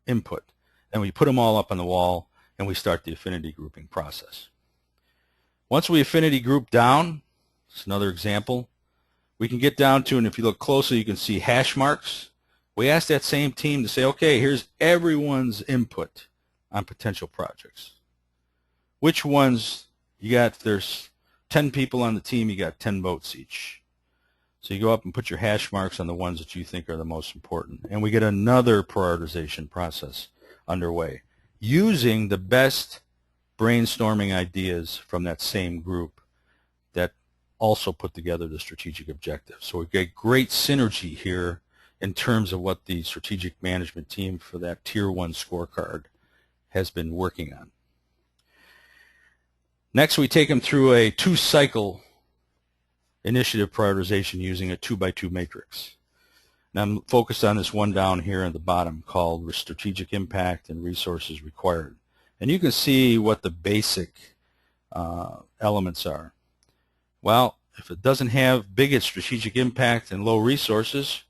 input, and we put them all up on the wall and we start the affinity grouping process. Once we affinity group down, it's another example, we can get down to, and if you look closely you can see hash marks. We ask that same team to say, okay, here's everyone's input on potential projects. Which ones you got? If there's 10 people on the team, you got 10 votes each. So you go up and put your hash marks on the ones that you think are the most important. And we get another prioritization process underway using the best brainstorming ideas from that same group that also put together the strategic objectives. So we get great synergy here in terms of what the strategic management team for that Tier 1 scorecard has been working on. Next, we take them through a 2-cycle initiative prioritization using a 2x2 matrix. Now I'm focused on this one down here at the bottom called strategic impact and resources required. And you can see what the basic elements are. Well, if it doesn't have big strategic impact and low resources,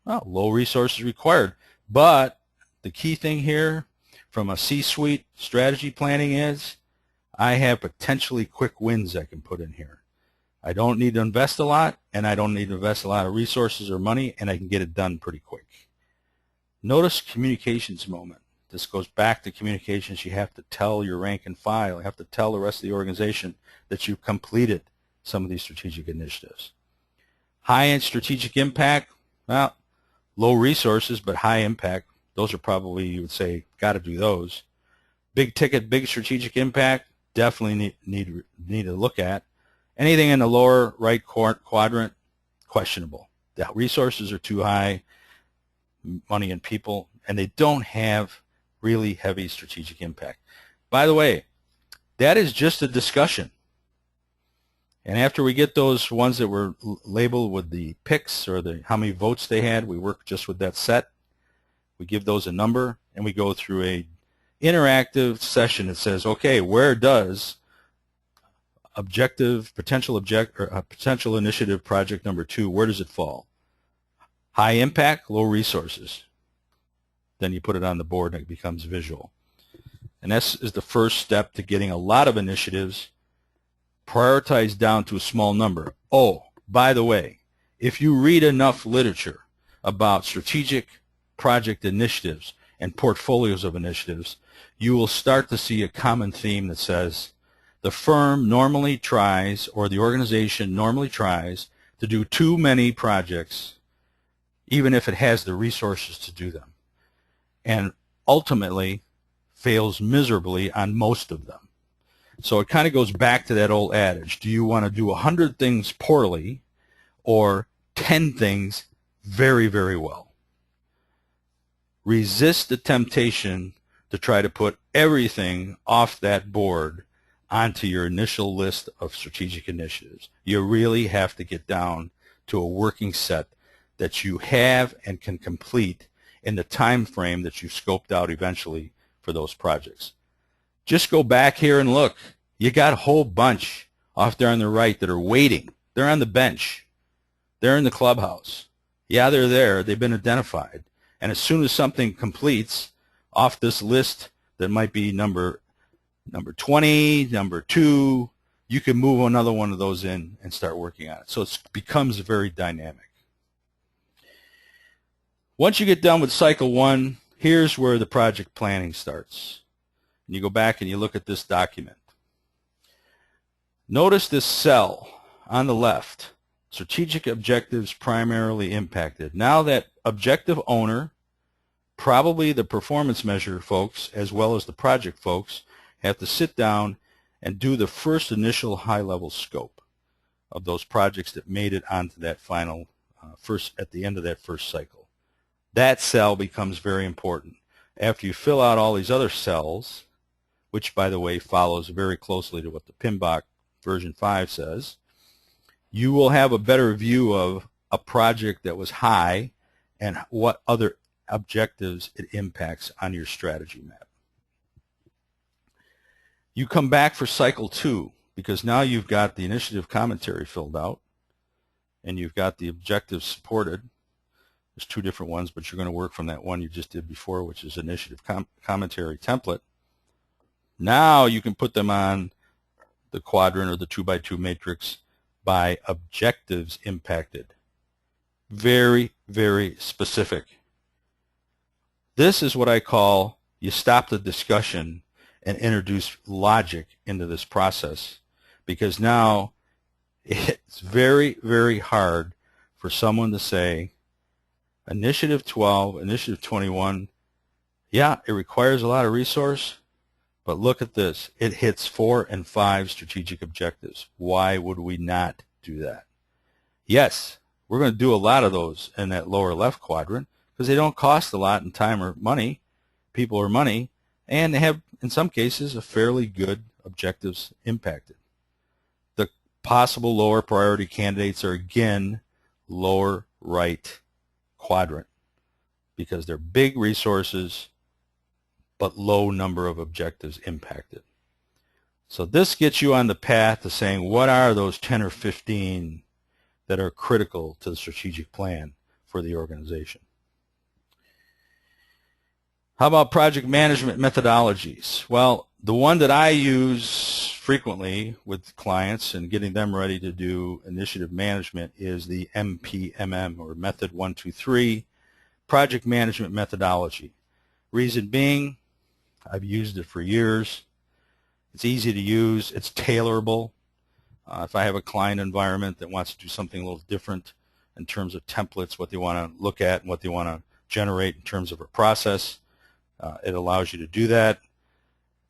well, low resources required. But the key thing here from a C-suite strategy planning is I have potentially quick wins I can put in here. I don't need to invest a lot, and I don't need to invest a lot of resources or money, and I can get it done pretty quick. Notice communications moment. This goes back to communications. You have to tell your rank and file. You have to tell the rest of the organization that you've completed some of these strategic initiatives. High-end strategic impact, well, low resources but high impact. Those are probably, you would say, got to do those. Big ticket, big strategic impact, definitely need to look at. Anything in the lower right quadrant, questionable. The resources are too high, money and people, and they don't have really heavy strategic impact. By the way, that is just a discussion. And after we get those ones that were labeled with the picks or the how many votes they had, we work just with that set. We give those a number, and we go through a interactive session that says, okay, where does potential initiative project number 2, where does it fall? High impact, low resources. Then you put it on the board and it becomes visual. And this is the first step to getting a lot of initiatives prioritized down to a small number. Oh, by the way, if you read enough literature about strategic project initiatives and portfolios of initiatives, you will start to see a common theme that says the firm normally tries, or the organization normally tries, to do too many projects, even if it has the resources to do them, and ultimately fails miserably on most of them. So it kind of goes back to that old adage, do you want to do 100 things poorly or 10 things very, very well? Resist the temptation to try to put everything off that board onto your initial list of strategic initiatives. You really have to get down to a working set that you have and can complete in the time frame that you've scoped out eventually for those projects. Just go back here and look. You got a whole bunch off there on the right that are waiting. They're on the bench. They're in the clubhouse. Yeah, they're there. They've been identified. And as soon as something completes off this list that might be number 20, number 2, you can move another one of those in and start working on it. So it becomes very dynamic. Once you get done with cycle 1, here's where the project planning starts. And you go back and you look at this document. Notice this cell on the left, strategic objectives primarily impacted. Now that objective owner, probably the performance measure folks as well as the project folks, have to sit down and do the first initial high-level scope of those projects that made it onto that final at the end of that first cycle. That cell becomes very important. After you fill out all these other cells, which by the way follows very closely to what the PMBOK version 5 says, you will have a better view of a project that was high and what other objectives it impacts on your strategy map. You come back for cycle 2 because now you've got the initiative commentary filled out and you've got the objectives supported. There's 2 different ones, but you're going to work from that one you just did before, which is initiative commentary template. Now you can put them on the quadrant or the 2x2 matrix by objectives impacted. Very, very specific. This is what I call you stop the discussion and introduce logic into this process, because now it's very, very hard for someone to say initiative 12, initiative 21, yeah, it requires a lot of resource, but look at this. It hits 4 and 5 strategic objectives. Why would we not do that? Yes, we're going to do a lot of those in that lower left quadrant because they don't cost a lot in time or money, people or money, and they have, in some cases, a fairly good objectives impacted. The possible lower priority candidates are, again, lower right quadrant because they're big resources but low number of objectives impacted. So this gets you on the path to saying what are those 10 or 15 that are critical to the strategic plan for the organization. How about project management methodologies? Well, the one that I use frequently with clients and getting them ready to do initiative management is the MPMM, or Method 1, 2, 3, project management methodology. Reason being, I've used it for years. It's easy to use. It's tailorable. If I have a client environment that wants to do something a little different in terms of templates, what they want to look at and what they want to generate in terms of a process, it allows you to do that.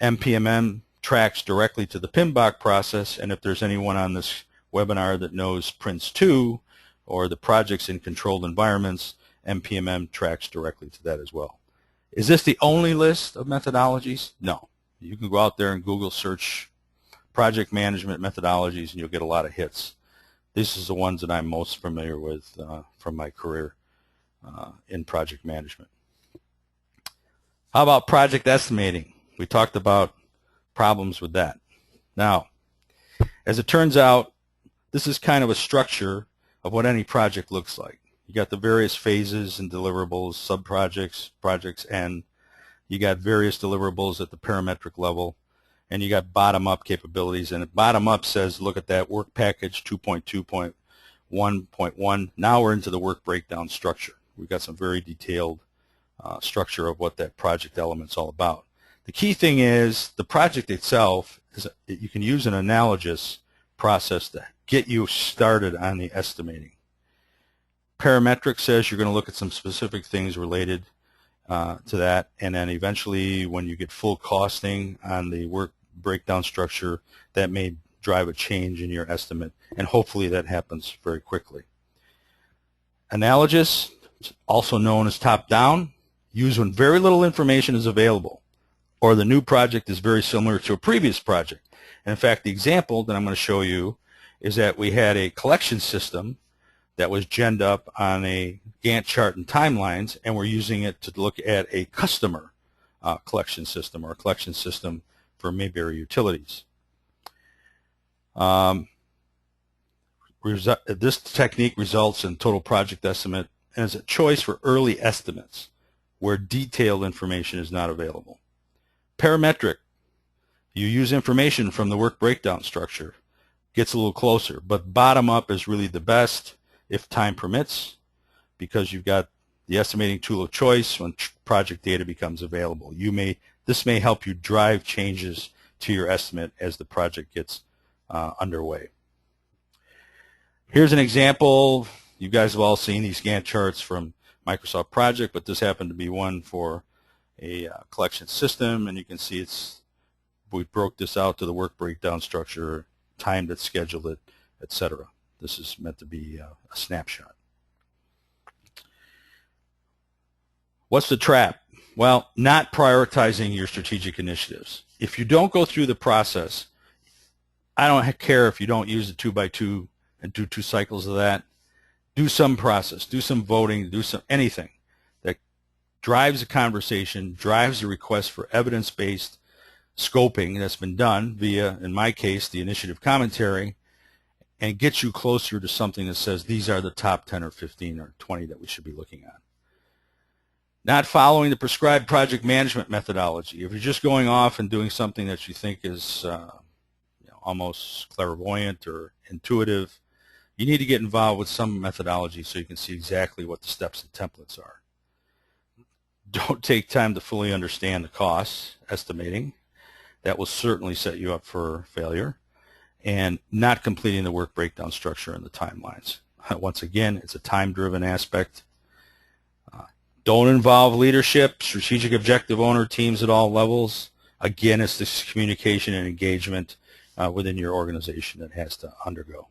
MPMM tracks directly to the PMBOK process, and if there's anyone on this webinar that knows Prince 2 or the projects in controlled environments, MPMM tracks directly to that as well. Is this the only list of methodologies? No. You can go out there and Google search project management methodologies and you'll get a lot of hits. This is the ones that I'm most familiar with from my career in project management. How about project estimating? We talked about problems with that. Now, as it turns out, this is kind of a structure of what any project looks like. You got the various phases and deliverables, sub-projects, projects, and you got various deliverables at the parametric level, and you got bottom-up capabilities. And bottom-up says, look at that work package 2.2.1.1. Now we're into the work breakdown structure. We've got some very detailed structure of what that project element's all about. The key thing is the project itself is you can use an analogous process to get you started on the estimating. Parametric says you're going to look at some specific things related to that, and then eventually when you get full costing on the work breakdown structure, that may drive a change in your estimate, and hopefully that happens very quickly. Analogous, also known as top-down, used when very little information is available or the new project is very similar to a previous project. And in fact, the example that I'm going to show you is that we had a collection system that was genned up on a Gantt chart and timelines, and we're using it to look at a customer collection system, or a collection system for Mayberry Utilities. This technique results in total project estimate and is a choice for early estimates where detailed information is not available. Parametric, you use information from the work breakdown structure, gets a little closer, but bottom up is really the best if time permits, because you've got the estimating tool of choice when project data becomes available. This may help you drive changes to your estimate as the project gets underway. Here's an example. You guys have all seen these Gantt charts from Microsoft Project, but this happened to be one for a collection system, and you can see we broke this out to the work breakdown structure, timed it, scheduled it, etc. This is meant to be a snapshot. What's the trap? Well, not prioritizing your strategic initiatives. If you don't go through the process, I don't care if you don't use the 2x2 and do 2 cycles of that. Do some process, do some voting, do some anything that drives a conversation, drives a request for evidence-based scoping that's been done via, in my case, the initiative commentary, and gets you closer to something that says these are the top 10 or 15 or 20 that we should be looking at. Not following the prescribed project management methodology. If you're just going off and doing something that you think is almost clairvoyant or intuitive, you need to get involved with some methodology so you can see exactly what the steps and templates are. Don't take time to fully understand the costs estimating. That will certainly set you up for failure. And not completing the work breakdown structure and the timelines. Once again, it's a time-driven aspect. Don't involve leadership, strategic objective owner teams at all levels. Again, it's this communication and engagement within your organization that has to undergo.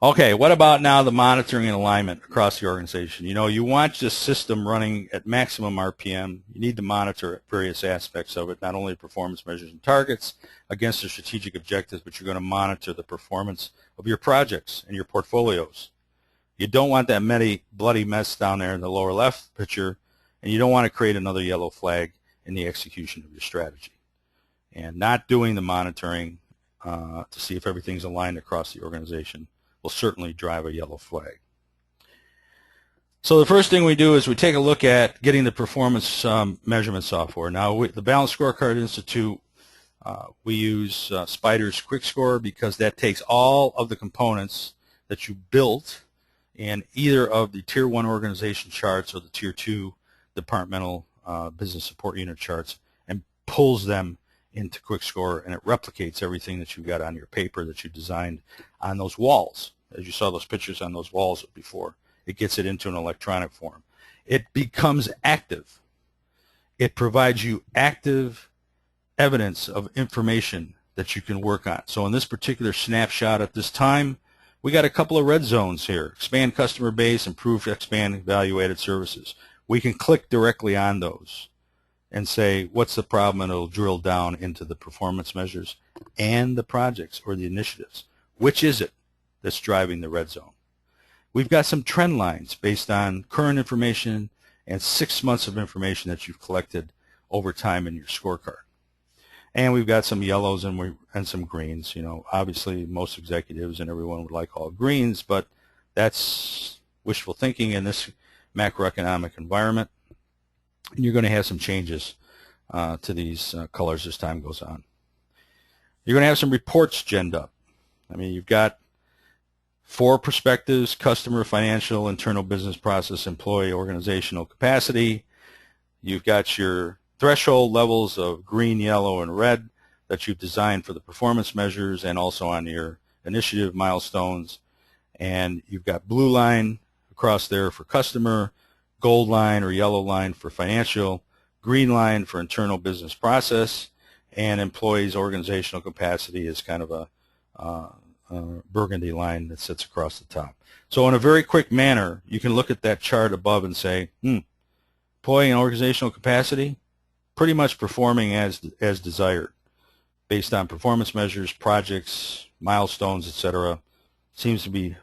Okay, what about now the monitoring and alignment across the organization? You want this system running at maximum RPM. You need to monitor various aspects of it, not only performance measures and targets against the strategic objectives, but you're going to monitor the performance of your projects and your portfolios. You don't want that bloody mess down there in the lower left picture, and you don't want to create another yellow flag in the execution of your strategy. And not doing the monitoring to see if everything's aligned across the organization will certainly drive a yellow flag. So the first thing we do is we take a look at getting the performance measurement software. Now, the Balanced Scorecard Institute, we use Spider's Quick Score because that takes all of the components that you built in either of the Tier 1 organization charts or the Tier 2 departmental business support unit charts and pulls them into Quick Score, and it replicates everything that you've got on your paper that you designed on those walls. As you saw those pictures on those walls before, it gets it into an electronic form. It becomes active. It provides you active evidence of information that you can work on. So in this particular snapshot at this time, we got a couple of red zones here. Expand customer base, improve, expand value-added services. We can click directly on those and say, what's the problem? And it'll drill down into the performance measures and the projects or the initiatives. Which is it that's driving the red zone? We've got some trend lines based on current information and 6 months of information that you've collected over time in your scorecard. And we've got some yellows and some greens. Obviously most executives and everyone would like all greens, but that's wishful thinking in this macroeconomic environment. And you're going to have some changes to these colors as time goes on. You're going to have some reports ginned up. I mean, you've got 4 perspectives: customer, financial, internal business process, employee, organizational capacity. You've got your threshold levels of green, yellow, and red that you've designed for the performance measures and also on your initiative milestones. And you've got blue line across there for customer, gold line or yellow line for financial, green line for internal business process, and employees' organizational capacity is kind of a burgundy line that sits across the top. So in a very quick manner, you can look at that chart above and say, employee and organizational capacity, pretty much performing as desired based on performance measures, projects, milestones, etc. Seems to be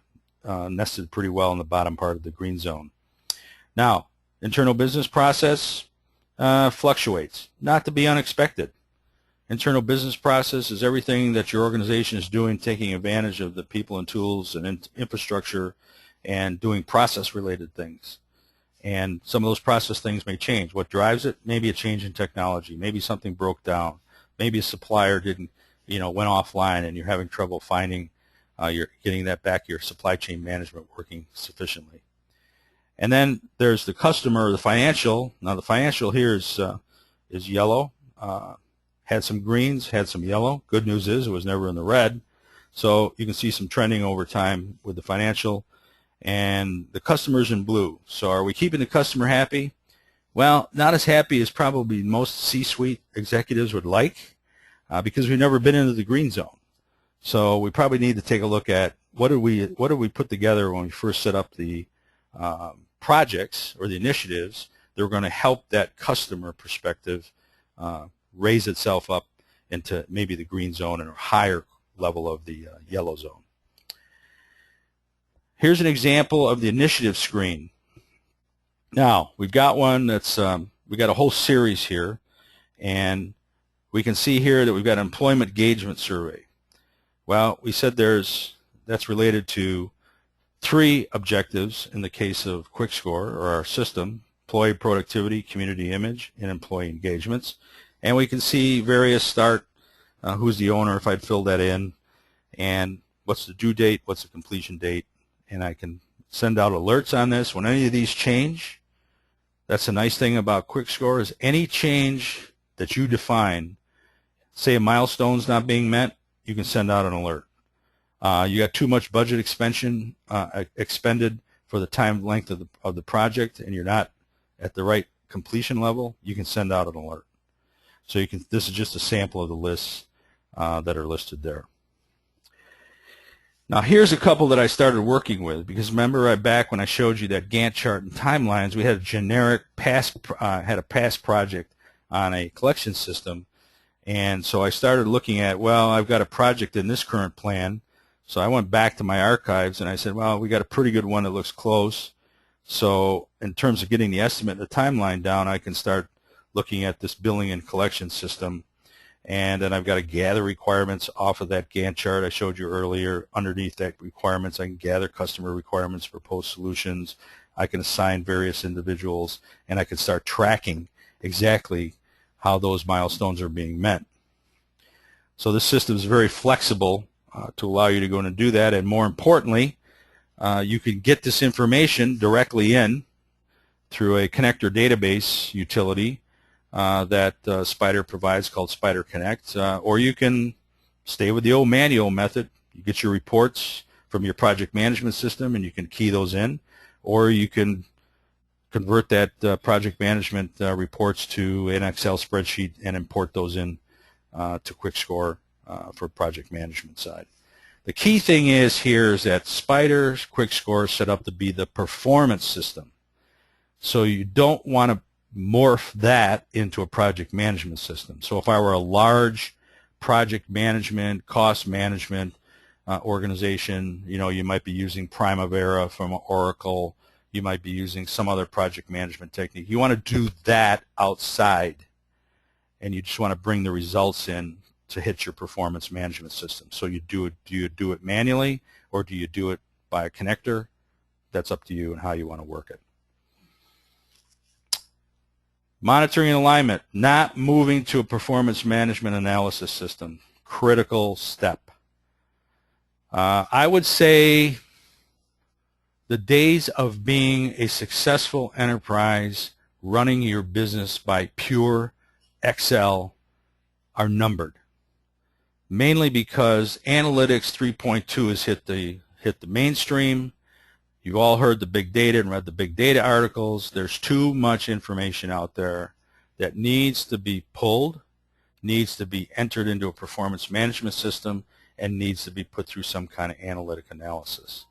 nested pretty well in the bottom part of the green zone. Now, internal business process fluctuates, not to be unexpected. Internal business process is everything that your organization is doing, taking advantage of the people and tools and infrastructure and doing process-related things. And some of those process things may change. What drives it? Maybe a change in technology. Maybe something broke down. Maybe a supplier went offline and you're having trouble finding, you're getting that back, your supply chain management working sufficiently. And then there's the customer, the financial. Now the financial here is yellow. Had some greens, had some yellow. Good news is it was never in the red. So you can see some trending over time with the financial. And the customer's in blue. So are we keeping the customer happy? Well, not as happy as probably most C-suite executives would like because we've never been into the green zone. So we probably need to take a look at what did we put together when we first set up the projects or the initiatives that are going to help that customer perspective raise itself up into maybe the green zone and a higher level of the yellow zone. Here's an example of the initiative screen. Now, we've got one that's, we've got a whole series here, and we can see here that we've got an employment engagement survey. Well, we said that's related to 3 objectives in the case of QuickScore or our system: employee productivity, community image, and employee engagements. And we can see various start, who's the owner if I'd fill that in, and what's the due date, what's the completion date, and I can send out alerts on this. When any of these change, that's a nice thing about QuickScore is any change that you define, say a milestone's not being met, you can send out an alert. You got too much budget expended for the time length of the project and you're not at the right completion level, you can send out an alert. So you can. This is just a sample of the lists that are listed there. Now here's a couple that I started working with because remember back when I showed you that Gantt chart and timelines, we had a generic past project on a collection system, and so I started looking at, well, I've got a project in this current plan, so I went back to my archives and I said, well, we got a pretty good one that looks close. So in terms of getting the estimate and the timeline down, I can start looking at this billing and collection system, and then I've got to gather requirements off of that Gantt chart I showed you earlier. Underneath that requirements, I can gather customer requirements, propose solutions. I can assign various individuals, and I can start tracking exactly how those milestones are being met. So this system is very flexible to allow you to go in and do that, and more importantly, you can get this information directly in through a connector database utility that Spider provides called Spider Connect, or you can stay with the old manual method. You get your reports from your project management system and you can key those in, or you can convert that project management reports to an Excel spreadsheet and import those in to QuickScore for project management side. The key thing is here is that Spider's QuickScore is set up to be the performance system. So you don't want to morph that into a project management system. So if I were a large project management, cost management organization, you might be using Primavera from Oracle. You might be using some other project management technique. You want to do that outside, and you just want to bring the results in to hit your performance management system. So do you do it manually, or do you do it by a connector? That's up to you and how you want to work it. Monitoring and alignment, not moving to a performance management analysis system. Critical step. I would say the days of being a successful enterprise running your business by pure Excel are numbered. Mainly because Analytics 3.2 has hit the mainstream. You've all heard the big data and read the big data articles. There's too much information out there that needs to be pulled, needs to be entered into a performance management system, and needs to be put through some kind of analytic analysis.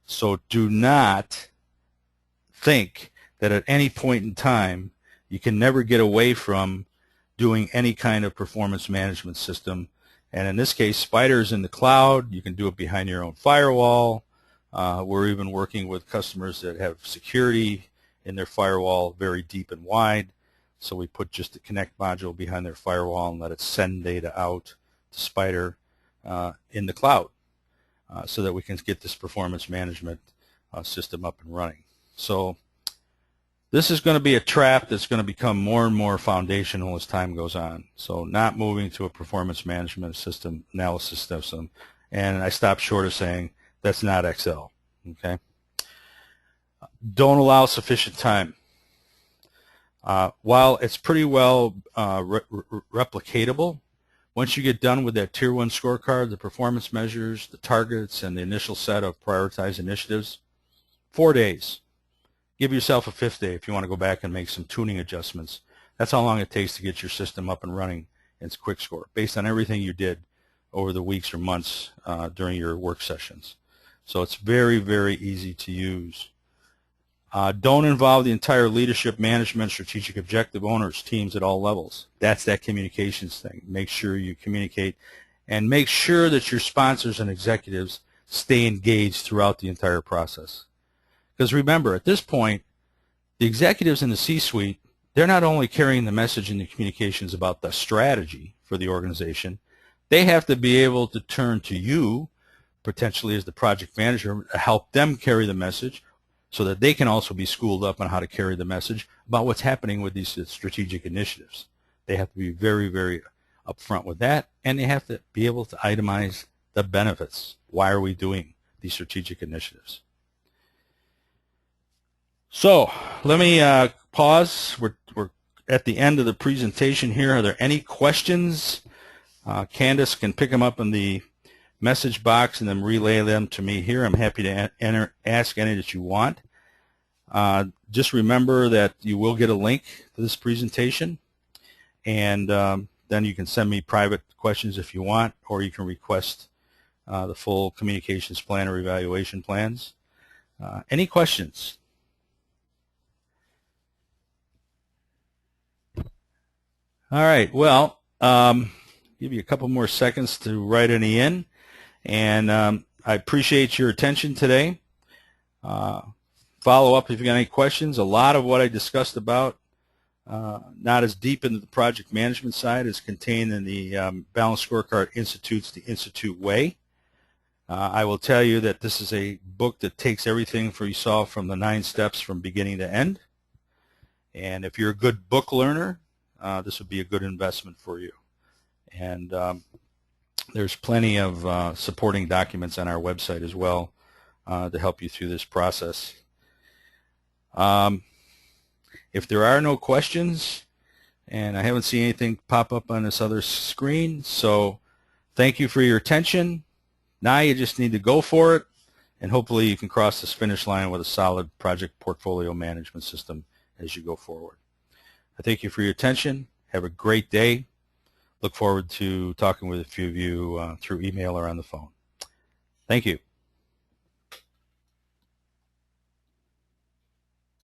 So do not think that at any point in time you can never get away from doing any kind of performance management system. And in this case, Spider's in the cloud. You can do it behind your own firewall. We're even working with customers that have security in their firewall very deep and wide. So we put just the Connect module behind their firewall and let it send data out to Spider in the cloud so that we can get this performance management system up and running. So this is going to be a trap that's going to become more and more foundational as time goes on. So not moving to a performance management system, analysis system. And I stopped short of saying that's not Excel. Okay. Don't allow sufficient time. While it's pretty well replicatable, once you get done with that Tier 1 scorecard, the performance measures, the targets, and the initial set of prioritized initiatives, 4 days. Give yourself a 5th day if you want to go back and make some tuning adjustments. That's how long it takes to get your system up and running in QuickScore, based on everything you did over the weeks or months during your work sessions. So it's very, very easy to use. Don't involve the entire leadership, management, strategic objective owners, teams at all levels. That's that communications thing. Make sure you communicate and make sure that your sponsors and executives stay engaged throughout the entire process. Because remember, at this point, the executives in the C-suite, they're not only carrying the message in the communications about the strategy for the organization, they have to be able to turn to you, potentially as the project manager, to help them carry the message so that they can also be schooled up on how to carry the message about what's happening with these strategic initiatives. They have to be very, very upfront with that, and they have to be able to itemize the benefits. Why are we doing these strategic initiatives? So let me pause. We're at the end of the presentation here. Are there any questions? Candace can pick them up in the message box and then relay them to me here. I'm happy to ask any that you want. Just remember that you will get a link to this presentation, and then you can send me private questions if you want, or you can request the full communications plan or evaluation plans. Any questions? All right, well, give you a couple more seconds to write any in, and I appreciate your attention today. Follow up if you got any questions. A lot of what I discussed about, not as deep into the project management side, is contained in the Balanced Scorecard Institute's The Institute Way. I will tell you that this is a book that takes everything you saw from the 9 steps from beginning to end. And if you're a good book learner, this would be a good investment for you. And there's plenty of supporting documents on our website as well to help you through this process. If there are no questions, and I haven't seen anything pop up on this other screen, so thank you for your attention. Now you just need to go for it, and hopefully you can cross this finish line with a solid project portfolio management system as you go forward. I thank you for your attention. Have a great day. Look forward to talking with a few of you through email or on the phone. Thank you.